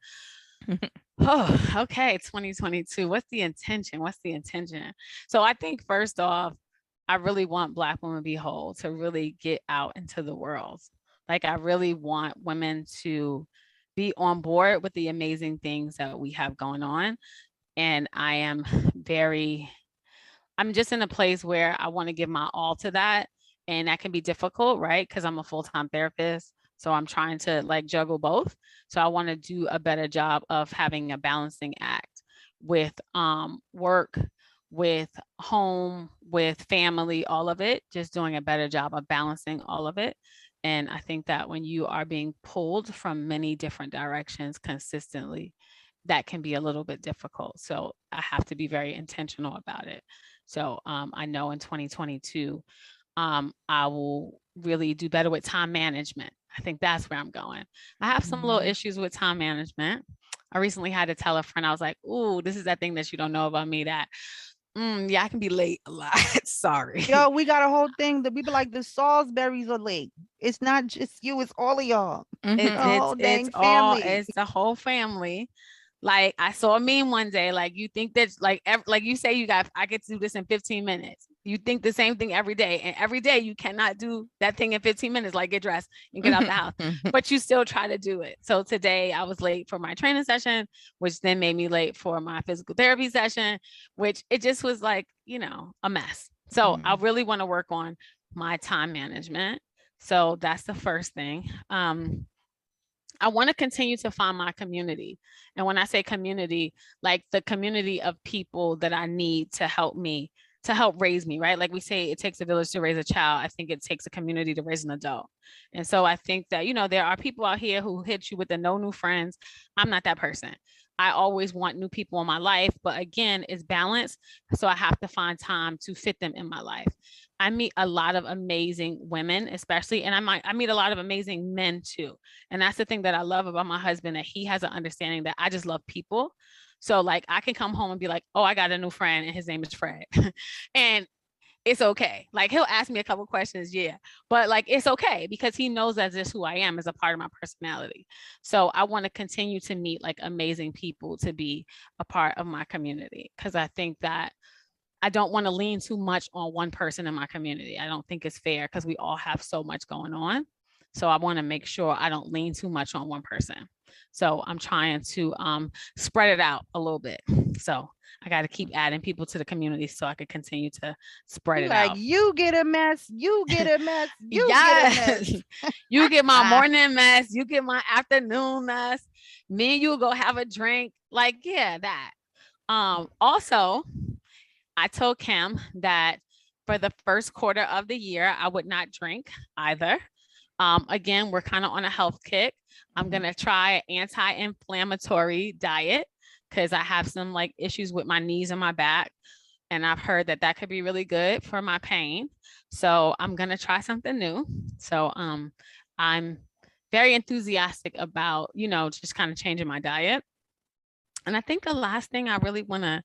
Oh, okay. 2022. What's the intention? What's the intention? So I think first off, I really want Black women be whole to really get out into the world. Like I really want women to be on board with the amazing things that we have going on. And very, I'm just in a place where I want to give my all to that. And that can be difficult, right? Because I'm a full-time therapist. So I'm trying to like juggle both. So I want to do a better job of having a balancing act with work, with home, with family, all of it, just doing a better job of balancing all of it. And I think that when you are being pulled from many different directions consistently, that can be a little bit difficult. So I have to be very intentional about it. So I know in 2022, I will really do better with time management. I think that's where I'm going. I have some little Mhm. issues with time management. I recently had to tell a friend, I was like, "Ooh, this is that thing that you don't know about me that, yeah, I can be late a lot. Sorry." Yo, we got a whole thing that we be like the Salisburys are late. It's not just you, it's all of y'all. It's The Mhm. it's whole it's dang all family. it's the whole family. Like I saw a meme one day. Like you think that like you say you got I get to do this in 15 minutes. You think the same thing every day, and every day you cannot do that thing in 15 minutes. Like get dressed and get out the house, but you still try to do it. So today I was late for my training session, which then made me late for my physical therapy session, which it just was like a mess. So I Mhm. really want to work on my time management. So that's the first thing. I want to continue to find my community. And when I say community, like the community of people that I need to help me, to help raise me, right? Like we say, it takes a village to raise a child. I think it takes a community to raise an adult. And so I think that, there are people out here who hit you with the no new friends. I'm not that person. I always want new people in my life, but again, it's balance. So I have to find time to fit them in my life. I meet a lot of amazing women, especially, and I meet a lot of amazing men too. And that's the thing that I love about my husband, that he has an understanding that I just love people. So like I can come home and be like, oh, I got a new friend and his name is Fred. And it's okay. Like he'll ask me a couple questions, yeah, but like it's okay because he knows that's just who I am as a part of my personality. So I want to continue to meet like amazing people to be a part of my community because I think that I don't want to lean too much on one person in my community. I don't think it's fair because we all have so much going on. So I want to make sure I don't lean too much on one person. So I'm trying to spread it out a little bit. So I got to keep adding people to the community so I could continue to spread You it like out. you get a mess, you get a mess, you get a mess. Yes. You get my Ah, morning mess, you get my afternoon mess. Me and you go have a drink. Like, yeah, that. Also, I told Kim that for the first quarter of the year, I would not drink either. Again, we're kind of on a health kick. I'm Mhm. going to try an anti-inflammatory diet because I have some like issues with my knees and my back. And I've heard that that could be really good for my pain. So I'm going to try something new. So I'm very enthusiastic about, just kind of changing my diet. And I think the last thing I really want to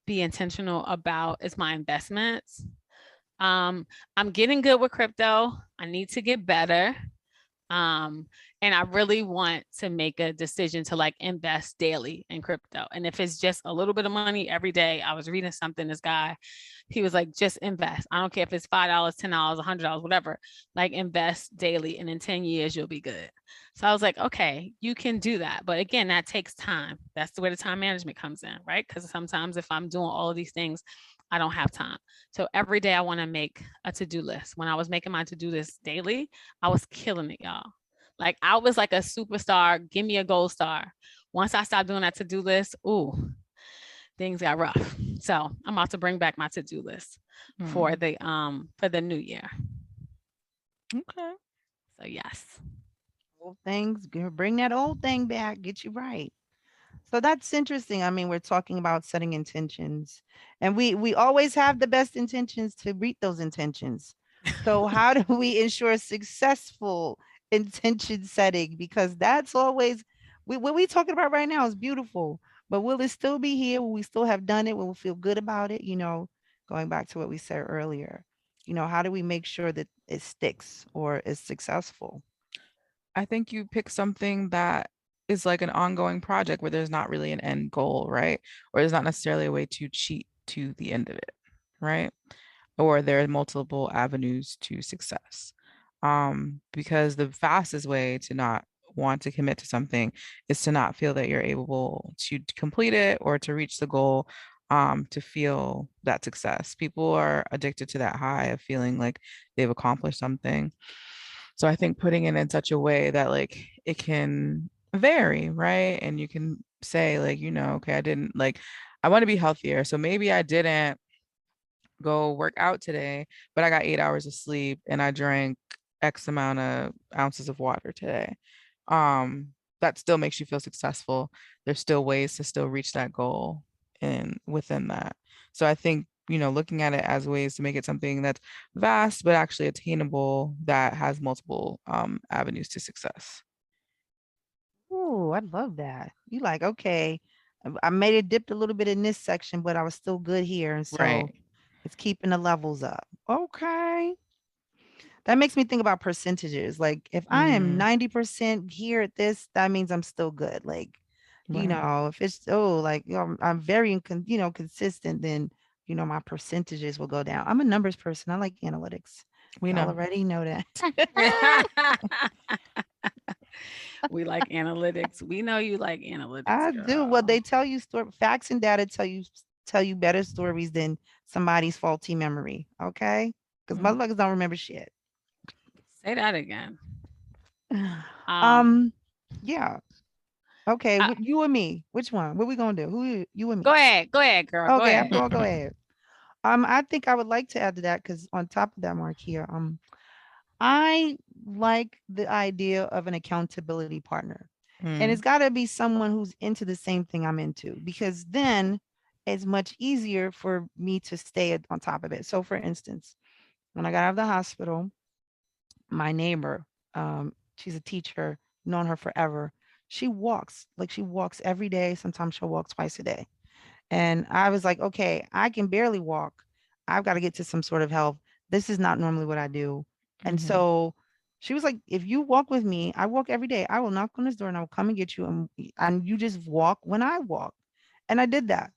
be intentional about is my investments. Um, I'm getting good with crypto. I need to get better. Um, and I really want to make a decision to like invest daily in crypto. And if it's just a little bit of money every day, I was reading something, this guy, he was like, just invest. I don't care if it's $5, $10, $100, whatever, like invest daily. And in 10 years, you'll be good. So I was like, okay, you can do that. But again, that takes time. That's where the time management comes in, right? Because sometimes if I'm doing all of these things, I don't have time. So every day I want to make a to-do list. When I was making my to-do list daily, I was killing it, y'all. Like I was like a superstar. Give me a gold star. Once I stopped doing that to-do list, ooh, things got rough. So I'm about to bring back my to-do list Mm. for the new year. Okay. So yes. old things, bring that old thing back, get you right. So that's interesting. I mean, we're talking about setting intentions, and we always have the best intentions to reach those intentions. So how do we ensure successful intention setting? Because that's always what we talking about right now is beautiful, but will it still be here? Will we still have done it? Will we feel good about it? Going back to what we said earlier, how do we make sure that it sticks or is successful? I think you pick something that is like an ongoing project where there's not really an end goal, right? Or there's not necessarily a way to cheat to the end of it, right? Or there are multiple avenues to success. Because the fastest way to not want to commit to something is to not feel that you're able to complete it or to reach the goal, to feel that success. People are addicted to that high of feeling like they've accomplished something. So I think putting it in such a way that like it can vary, right? And you can say like, okay, I didn't like I want to be healthier. So maybe I didn't go work out today, but I got 8 hours of sleep and I drank X amount of ounces of water today. Um, that still makes you feel successful. There's still ways to still reach that goal and within that. So I think, looking at it as ways to make it something that's vast but actually attainable that has multiple avenues to success. Ooh, I love that. You like, okay, I made it dipped a little bit in this section, but I was still good here. And so Right. it's keeping the levels up. Okay. That makes me think about percentages. Like if I am Mm, 90% here at this, that means I'm still good. Like, right. if it's like I'm very consistent, then my percentages will go down. I'm a numbers person. I like analytics. We Y'all know. already know that. We like analytics. We know you like analytics, I do. Well, girl. they tell you facts and data tell you better stories than somebody's faulty memory. Okay, because Mm, motherfuckers don't remember shit. Say that again. Um, um, yeah. Okay, I, you and me. Which one? What we gonna do? You and me? go ahead, girl, go Okay, I'm ahead. going. Go ahead. I think I would like to add to that because on top of that, Marquia, I like the idea of an accountability partner. And it's mm, got to be someone who's into the same thing I'm into because then it's much easier for me to stay on top of it. So, for instance, when I got out of the hospital, my neighbor, she's a teacher, known her forever. She walks every day. Sometimes she'll walk twice a day. And I was like, okay, I can barely walk. I've got to get to some sort of help. This is not normally what I do. And mhm, so she was like, if you walk with me, I walk every day. I will knock on this door and I will come and get you. And you just walk when I walk. And I did that.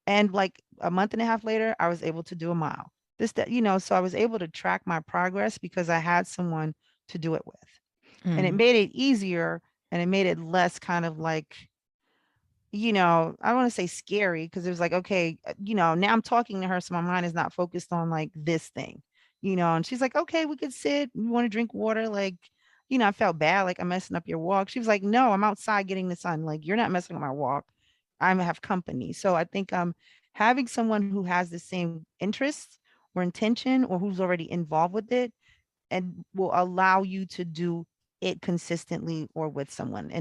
And like a month and a half later, I was able to do a mile. So I was able to track my progress because I had someone to do it with. And it mm, made it easier and it made it less kind of like I don't want to say scary because it was like, okay, now I'm talking to her, so my mind is not focused on like this thing, and she's like, okay, we could sit. You want to drink water? Like, I felt bad, like I'm messing up your walk. She was like, no, I'm outside getting the sun. Like, you're not messing up my walk. I have company. So I think having someone who has the same interests or intention or who's already involved with it and will allow you to do it consistently or with someone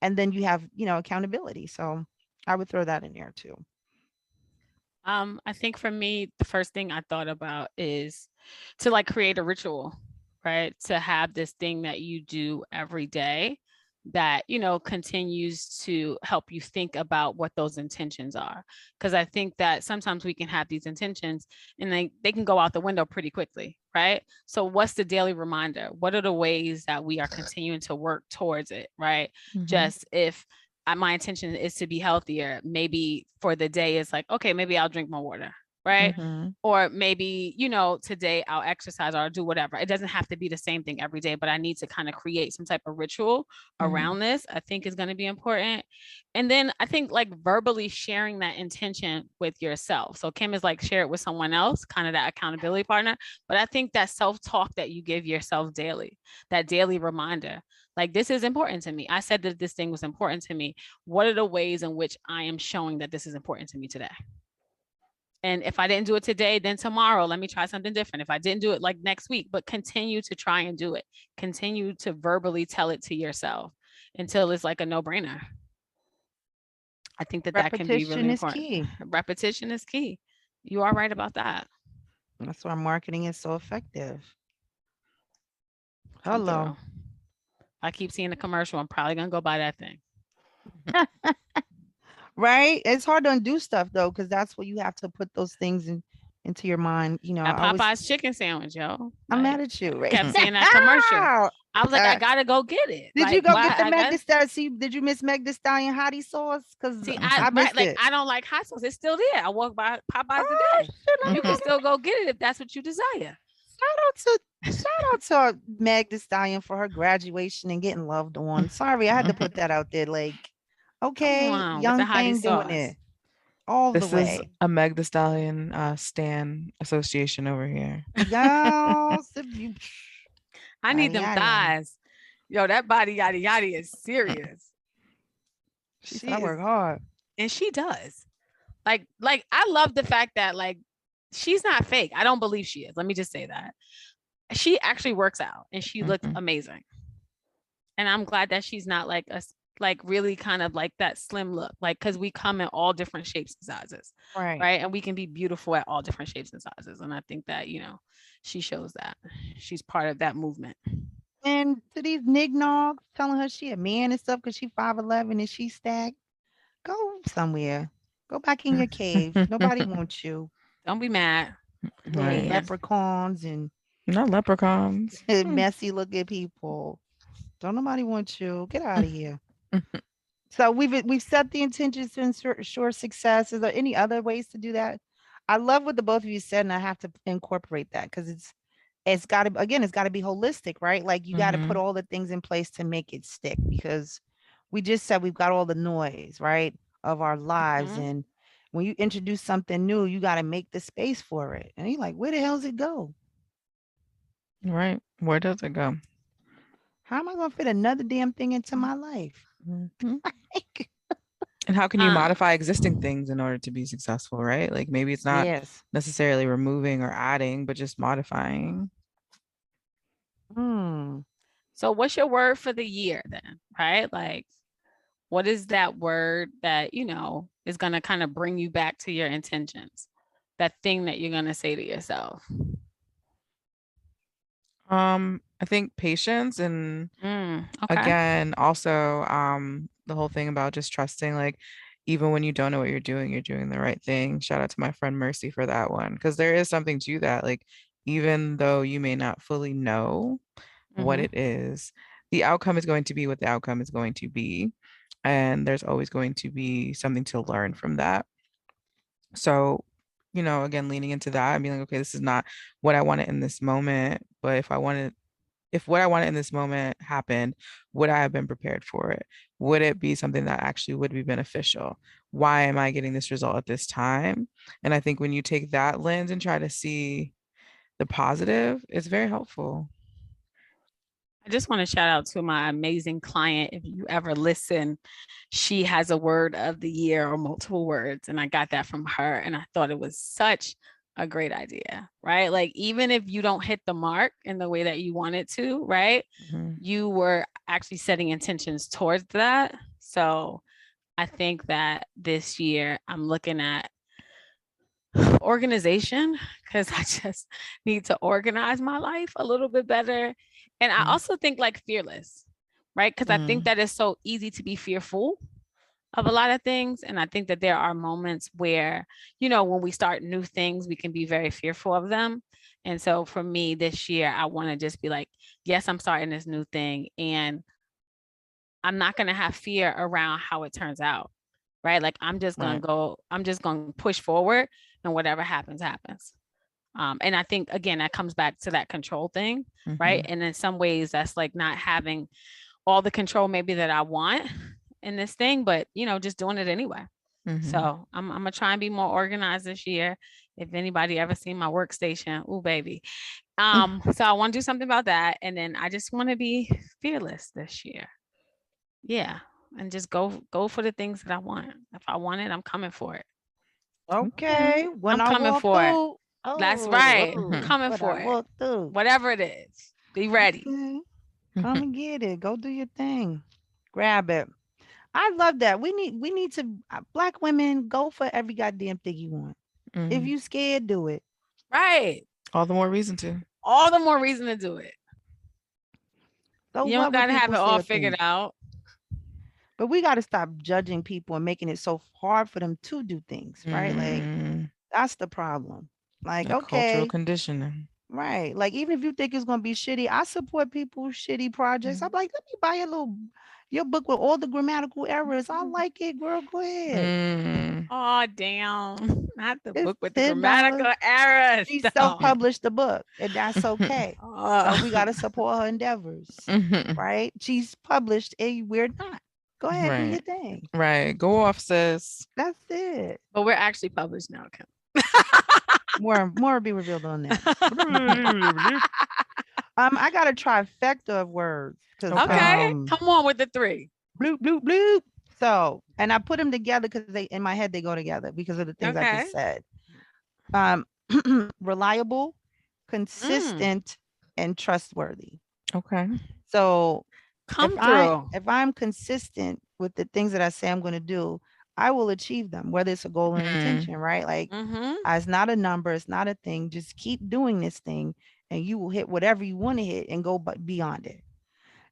and then you have accountability. So I would throw that in there too. I think for me, the first thing I thought about is to like create a ritual, right? To have this thing that you do every day that, continues to help you think about what those intentions are. Because I think that sometimes we can have these intentions and they can go out the window pretty quickly, right? So, what's the daily reminder? What are the ways that we are continuing to work towards it, right? mhm, Just if my intention is to be healthier, maybe for the day it's like, okay, maybe I'll drink more water, right? Mm-hmm. Or maybe, today I'll exercise or I'll do whatever. It doesn't have to be the same thing every day, but I need to kind of create some type of ritual mhm, around this. I think is going to be important. And then I think like verbally sharing that intention with yourself. So Kim is like share it with someone else, kind of that accountability partner. But I think that self-talk that you give yourself daily, that daily reminder, like this is important to me. I said that this thing was important to me. What are the ways in which I am showing that this is important to me today? And if I didn't do it today, then tomorrow, let me try something different. If I didn't do it like next week, but continue to try and do it. Continue to verbally tell it to yourself until it's like a no brainer. I think that that can be really Repetition is important. key. Repetition is key. You are right about that. That's why marketing is so effective. Come Hello. through. I keep seeing the commercial. I'm probably going to go buy that thing. Right? It's hard to undo stuff though, because that's what you have to put those things into your mind. That Popeye's chicken sandwich, yo. I'm Like mad at you, I right? kept seeing that commercial. I was like, I Uh, gotta go get it. did you Like, go why? get the I Meg got Thee Stallion? See, did you miss Meg Thee Stallion hottie sauce? Because see. mhm, I I right, missed like it. I don't like hot sauce. It's still there. I walk by Popeyes Oh today. shit, let me You can go mhm. get still go get it if that's what you desire. shout out to Meg Thee Stallion for her graduation and getting loved on. Sorry, I had to put that out there. Like, Come okay, on with the young hottie thing doing it sauce. all the This is way. a Meg the Stallion Stan association over here. Y'all, I need Yada them yada yada. thighs. Yo, that body yada yada is serious. She said She I is, work hard. and she does. Like I love the fact that like she's not fake. I don't believe she is. Let me just say that. She actually works out and she looks Mhm. amazing. And I'm glad that she's not like like really kind of like that slim look, like because we come in all different shapes and sizes, Right. right? And we can be beautiful at all different shapes and sizes. And I think that, she shows that she's part of that movement. And to these nignogs telling her she a man and stuff because she 5'11" and she stacked, go somewhere. Go back in your cave. Nobody wants you. Don't be mad. Little Right. And leprechauns and Not leprechauns. messy looking people. Don't nobody want you. Get out of here. So we've set the intentions to ensure success. Is there any other ways to do that? I love what the both of you said, and I have to incorporate that because it's got to, again, it's got to be holistic, right? Like you got to put Mhm. all the things in place to make it stick because we just said we've got all the noise, right, of our lives, mhm. and when you introduce something new, you got to make the space for it. And you're like, where the hell does it go? Right. Where does it go? How am I going to fit another damn thing into my life? Mhm. Like, And how can you uh, modify existing things in order to be successful, right? Like maybe it's not yes. necessarily removing or adding, but just modifying. Hmm. so what's your word for the year then, right? Like what is that word that is going to kind of bring you back to your intentions, that thing that you're going to say to yourself? I think patience and Okay. again, also the whole thing about just trusting, like even when you don't know what you're doing the right thing. Shout out to my friend Mercy for that one. Because there is something to that. Like, even though you may not fully know what Mm-hmm. it is, the outcome is going to be what the outcome is going to be. And there's always going to be something to learn from that. So, again, leaning into that and being like, okay, this is not what I wanted in this moment. But if what I wanted in this moment happened, would I have been prepared for it? Would it be something that actually would be beneficial? Why am I getting this result at this time? And I think when you take that lens and try to see the positive, it's very helpful. I just want to shout out to my amazing client. If you ever listen, she has a word of the year or multiple words. And I got that from her. And I thought it was such a great idea, right? Like, even if you don't hit the mark in the way that you wanted to, right? Mhm. You were actually setting intentions towards that. So I think that this year I'm looking at organization because I just need to organize my life a little bit better. And I Mm. also think like fearless, right? Because I think Mm. that it's so easy to be fearful of a lot of things. And I think that there are moments where, when we start new things, we can be very fearful of them. And so for me this year, I want to just be like, yes, I'm starting this new thing. And I'm not going to have fear around how it turns out, right? Like Right. I'm just going to push forward and whatever happens, happens. And I think, again, that comes back to that control thing, right? Mhm. And in some ways, that's like not having all the control maybe that I want in this thing, but, just doing it anyway. Mhm. So I'm going to try and be more organized this year. If anybody ever seen my workstation, oh, baby. So I want to do something about that. And then I just want to be fearless this year. Yeah. And just go for the things that I want. If I want it, I'm coming for it. Okay. Okay. When I'm I coming walk for it. through, That's right. oh, Mhm. Coming when I for it. walk through. Whatever it is. Be ready. Okay. Come Mhm. and get it. Go do your thing. Grab it. I love that. We need to black women go for every goddamn thing you want. If Mhm. you scared, do it. Right. All the more reason to. All the more reason to do it. So You don't what would gotta have people it say all or figured think? out. But we got to stop judging people and making it so hard for them to do things, right? Like Mm. that's the problem. Like, That cultural okay, conditioning. right. Like even if you think it's gonna be shitty, I support people's shitty projects. I'm like, let me buy your book with all the grammatical errors. I like it, girl. Go ahead. Mm. Oh, damn. Not the It's book with the $10. grammatical errors. She No. self-published the book, and that's okay. So we Oh. gotta support her endeavors, Mhm. right? She's published, and we're not. Go ahead, do Right. your thing. Right. Go off, sis. That's it. But we're actually published now, Kim. More will be revealed on that. I got a trifecta of words because Okay. Okay, come on with the three. bloop bloop bloop. So, and I put them together because they in my head they go together because of the things I Okay. just said. Um, reliable, Mm, consistent, and trustworthy. Okay. So come through. if I'm consistent with the things that I say I'm going to do, I will achieve them, whether it's a goal or an Mm. intention, right? Like Mm-hmm. it's not a number, it's not a thing. Just keep doing this thing and you will hit whatever you want to hit and go beyond it.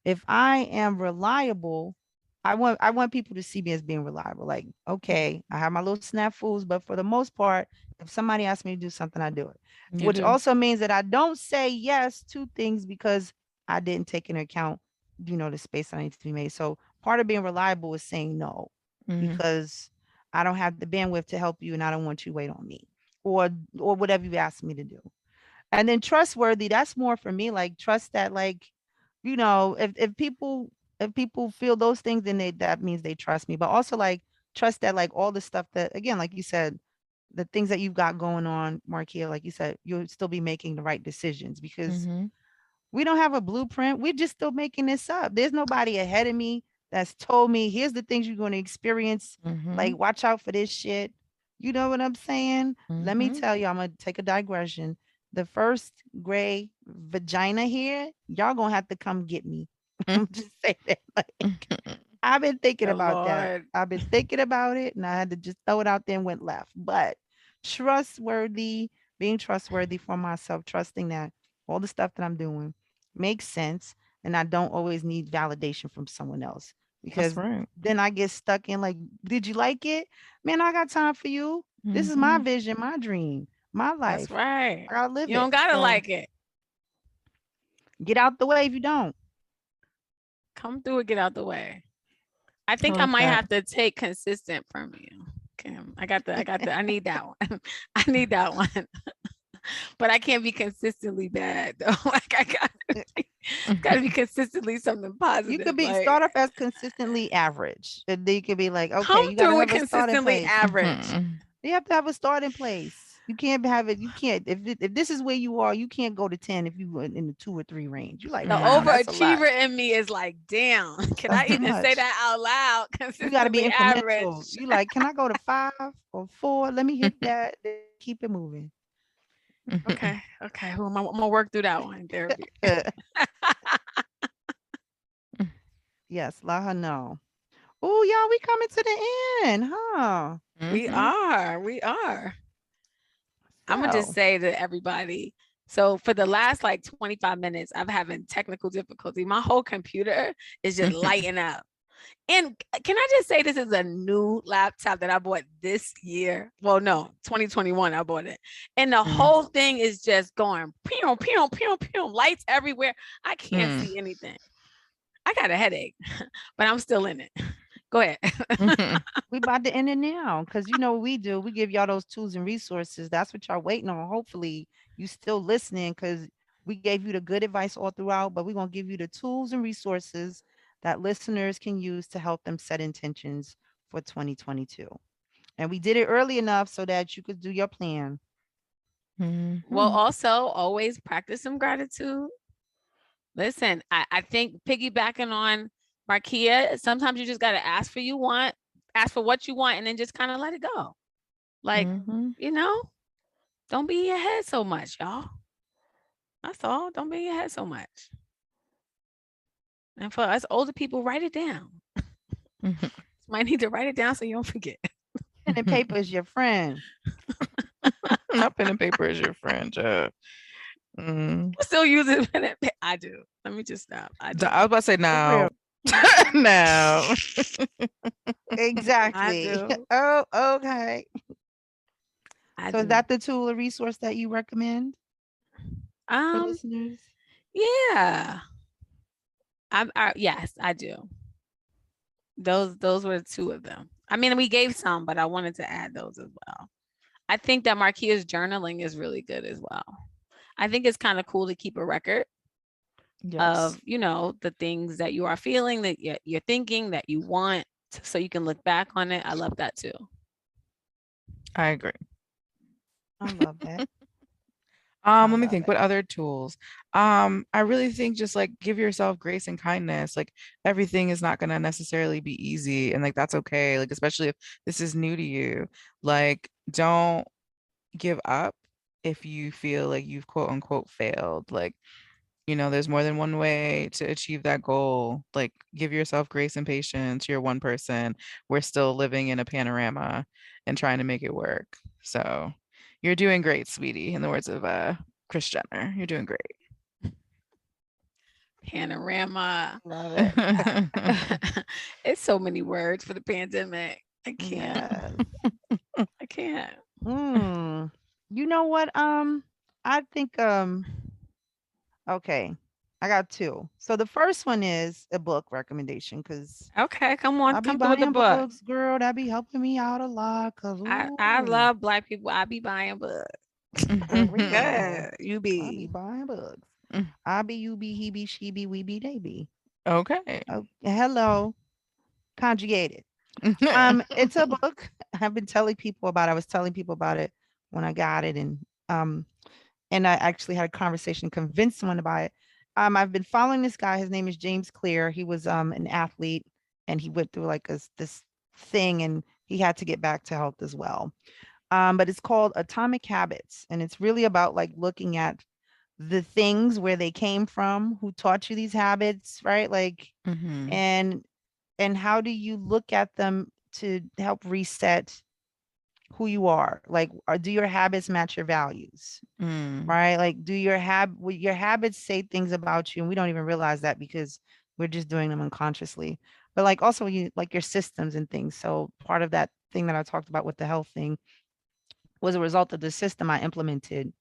If I am reliable, I want people to see me as being reliable. Like, okay, I have my little snafus, but for the most part, if somebody asks me to do something, I do it. You Which do. also means that I don't say yes to things because I didn't take into account, the space that needs to be made. So part of being reliable is saying no, Mm-hmm. because I don't have the bandwidth to help you and I don't want you to wait on me or or whatever you asked me to do. And then trustworthy, that's more for me, like trust that, like, if people feel those things, then that means they trust me. But also like trust that, like, all the stuff that, again, like you said, the things that you've got going on, Marquia, like you said, you'll still be making the right decisions because Mm-hmm. we don't have a blueprint. We're just still making this up. There's nobody ahead of me that's told me, here's the things you're going to experience. Mm-hmm. Like, watch out for this shit. You know what I'm saying? Let me Mm-hmm. tell you, I'm going to take a digression. The first gray vagina here, y'all going to have to come get me. I'm just saying that. Like, I've been thinking The about that. Lord. I've been thinking about it and I had to just throw it out there and went left. But trustworthy, being trustworthy for myself, trusting that all the stuff that I'm doing makes sense and I don't always need validation from someone else That's because right. then I get stuck in like, did you like it? Man, I got time for you. This is my Mm-hmm. vision, my dream, my That's life. right. I gotta live You it. don't gotta So like it. get out the way if you don't. Come through and get out the way. I I think I like might that. have to take consistent from you, Kim. I need that one. I need that one. But I can't be consistently bad though. Like I got it's gotta be consistently something You could positive. be Like start off as consistently average. And then you could be like, okay, come you gotta through with have a starting consistently place. average. Mhm. You have to have a starting place. You can't have it. You can't if this is where you are. You can't go to 10 if you were in the 2 or 3 range. You're like, The wow, Mm. that's a lot. overachiever in me is like, damn, can That's I too even say much. that out loud? You got to be Consistently incremental. average. You like, can I go to 5 or 4? Let me hit that. Then keep it moving. Okay. Okay. Well, I'm gonna work through that one in therapy. Yes, let her know. Oh, y'all, we coming to the end, huh? We Mhm. are. We are. I'm gonna just So say to everybody. So for the last like 25 minutes, I'm having technical difficulty. My whole computer is just lighting up. And can I just say this is a new laptop that I bought this year? Well, no, 2021 I bought it. And the Mm. whole thing is just going pew, pew, pew, pew, lights everywhere. I can't Mm. see anything. I got a headache, but I'm still in it. Go ahead. Mhm. we about to end it now because you know what we do. We give y'all those tools and resources. That's what y'all waiting on. Hopefully, you still listening because we gave you the good advice all throughout, but we're gonna give you the tools and resources that listeners can use to help them set intentions for 2022. And we did it early enough so that you could do your plan. Well, Mhm. also always practice some gratitude. Listen, I think piggybacking on Marquia, sometimes you just gotta ask for what you want, and then just kind of let it go. Like, Mhm. you know, don't be in your head so much, y'all. That's all. Don't be in your head so much. And for us older people, write it down. Mhm. Might need to write it down so you don't forget. Pen and paper is your friend. My pen and paper is your friend, Jeff. Mm. I still use it. I do. Let me just stop. I do. I was about to say For real. now. Now. I Exactly. do. Oh, okay. I So is do. that the tool or resource that you recommend for Um, listeners? yeah. Yes, I do. Those were two of them. I mean, we gave some, but I wanted to add those as well. I think that Marquia's journaling is really good as well. I think it's kind of cool to keep a record Yes. of, the things that you are feeling, that you're thinking, that you want, so you can look back on it. I love that too. I agree. I love that. I Let me love think. What it. other tools? I really think just like give yourself grace and kindness. Like everything is not gonna necessarily be easy, and like that's okay. Like especially if this is new to you. Like don't give up if you feel like you've quote unquote failed. Like, there's more than one way to achieve that goal. Like give yourself grace and patience. You're one person. We're still living in a panorama and trying to make it work. So you're doing great, sweetie, in the words of Chris Jenner. You're doing great. Panorama. Love it. It's so many words for the pandemic. I can't. Yes. I can't. Mm. You know what? I think okay. I got two. So the first one is a book recommendation because Okay, come on, I be come through with the buying book. books, girl. That be helping me out a lot. Cause I ooh, love black people. I be buying books. for real, Good. You I be be. buying books. I be, you be, he be, she be, we be, they be. Okay. Oh, hello, conjugated. It's a book. I've been telling people about. I was telling people about it when I got it, um, and I actually had a conversation, convinced someone to buy it. I've been following this guy. His name is James Clear. He was an athlete, and he went through like this thing, and he had to get back to health as well. But it's called Atomic Habits, and it's really about like looking at the things where they came from, who taught you these habits, right? Like, Mm-hmm. and how do you look at them to help reset who you are? Like, do your habits match your values? Mm. Right? Like, do your habits say things about you, and we don't even realize that because we're just doing them unconsciously. But like also you like your systems and things. So part of that thing that I talked about with the health thing was a result of the system I implemented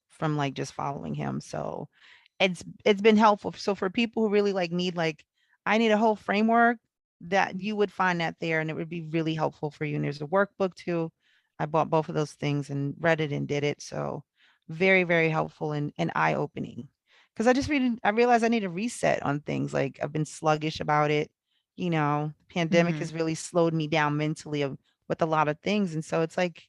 from like just following him. So it's been helpful. So for people who really like need like I need a whole framework, that you would find that there and it would be really helpful for you. And there's a workbook too. I bought both of those things and read it and did it. So very, very helpful and eye opening. Because I realized I need a reset on things. Like I've been sluggish about it. Pandemic Mm-hmm. has really slowed me down mentally with a lot of things. And so it's like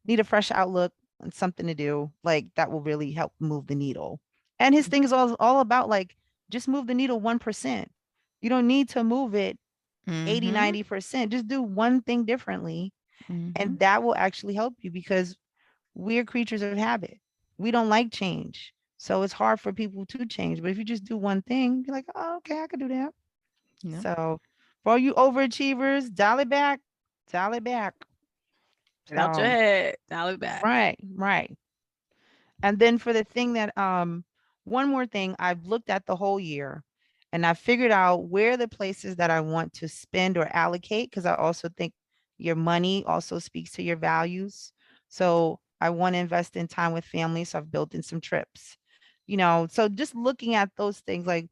need a fresh outlook and something to do like that will really help move the needle. And his thing is all about like just move the needle 1%. You don't need to move it 80, Mm-hmm. 90%. Just do one thing differently. Mm-hmm. And that will actually help you because we're creatures of habit. We don't like change. So it's hard for people to change. But if you just do one thing, you're like, oh, okay, I could do that. Yep. So for all you overachievers, dial it back. Dial it back. Get out your So head. Dial it back. right, right. And then for the thing that one more thing, I've looked at the whole year and I figured out where the places that I want to spend or allocate because I also think your money also speaks to your values. So I want to invest in time with family, so I've built in some trips. So just looking at those things like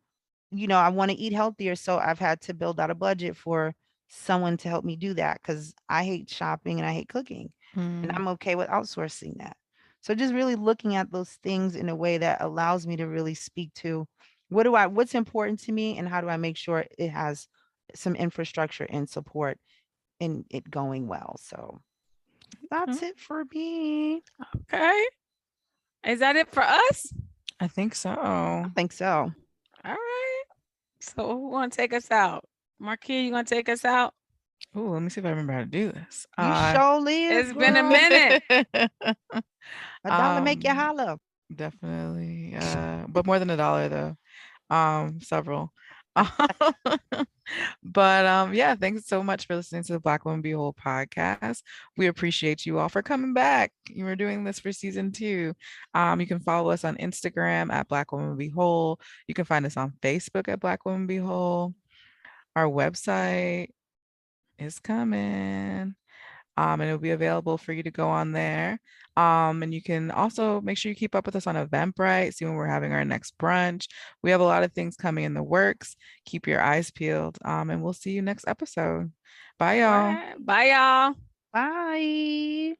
I want to eat healthier, so I've had to build out a budget for someone to help me do that because I hate shopping and I hate cooking, and Mm. I'm okay with outsourcing that. So just really looking at those things in a way that allows me to really speak to what's important to me and how do I make sure it has some infrastructure and support in it going well. So Okay. that's it for me. Okay. Is that it for us? I think I so. think so. All right. So who gonna take us out? Marquia, you gonna take us out? Oh, let me see if I remember how to do this. You surely is, It's been a girl. minute. $1 make you um, holler. definitely. But more than $1 though. Several. Um, but yeah, thanks so much for listening to the Black Woman Be Whole podcast. We appreciate you all for coming back. You were doing this for season 2. You can follow us on Instagram at Black Woman Be Whole. You can find us on Facebook at Black Woman Be Whole. Our website is coming. And it'll be available for you to go on there. And you can also make sure you keep up with us on Eventbrite, see when we're having our next brunch. We have a lot of things coming in the works. Keep your eyes peeled. And we'll see you next episode. Bye, All y'all. right. Bye, y'all. Bye.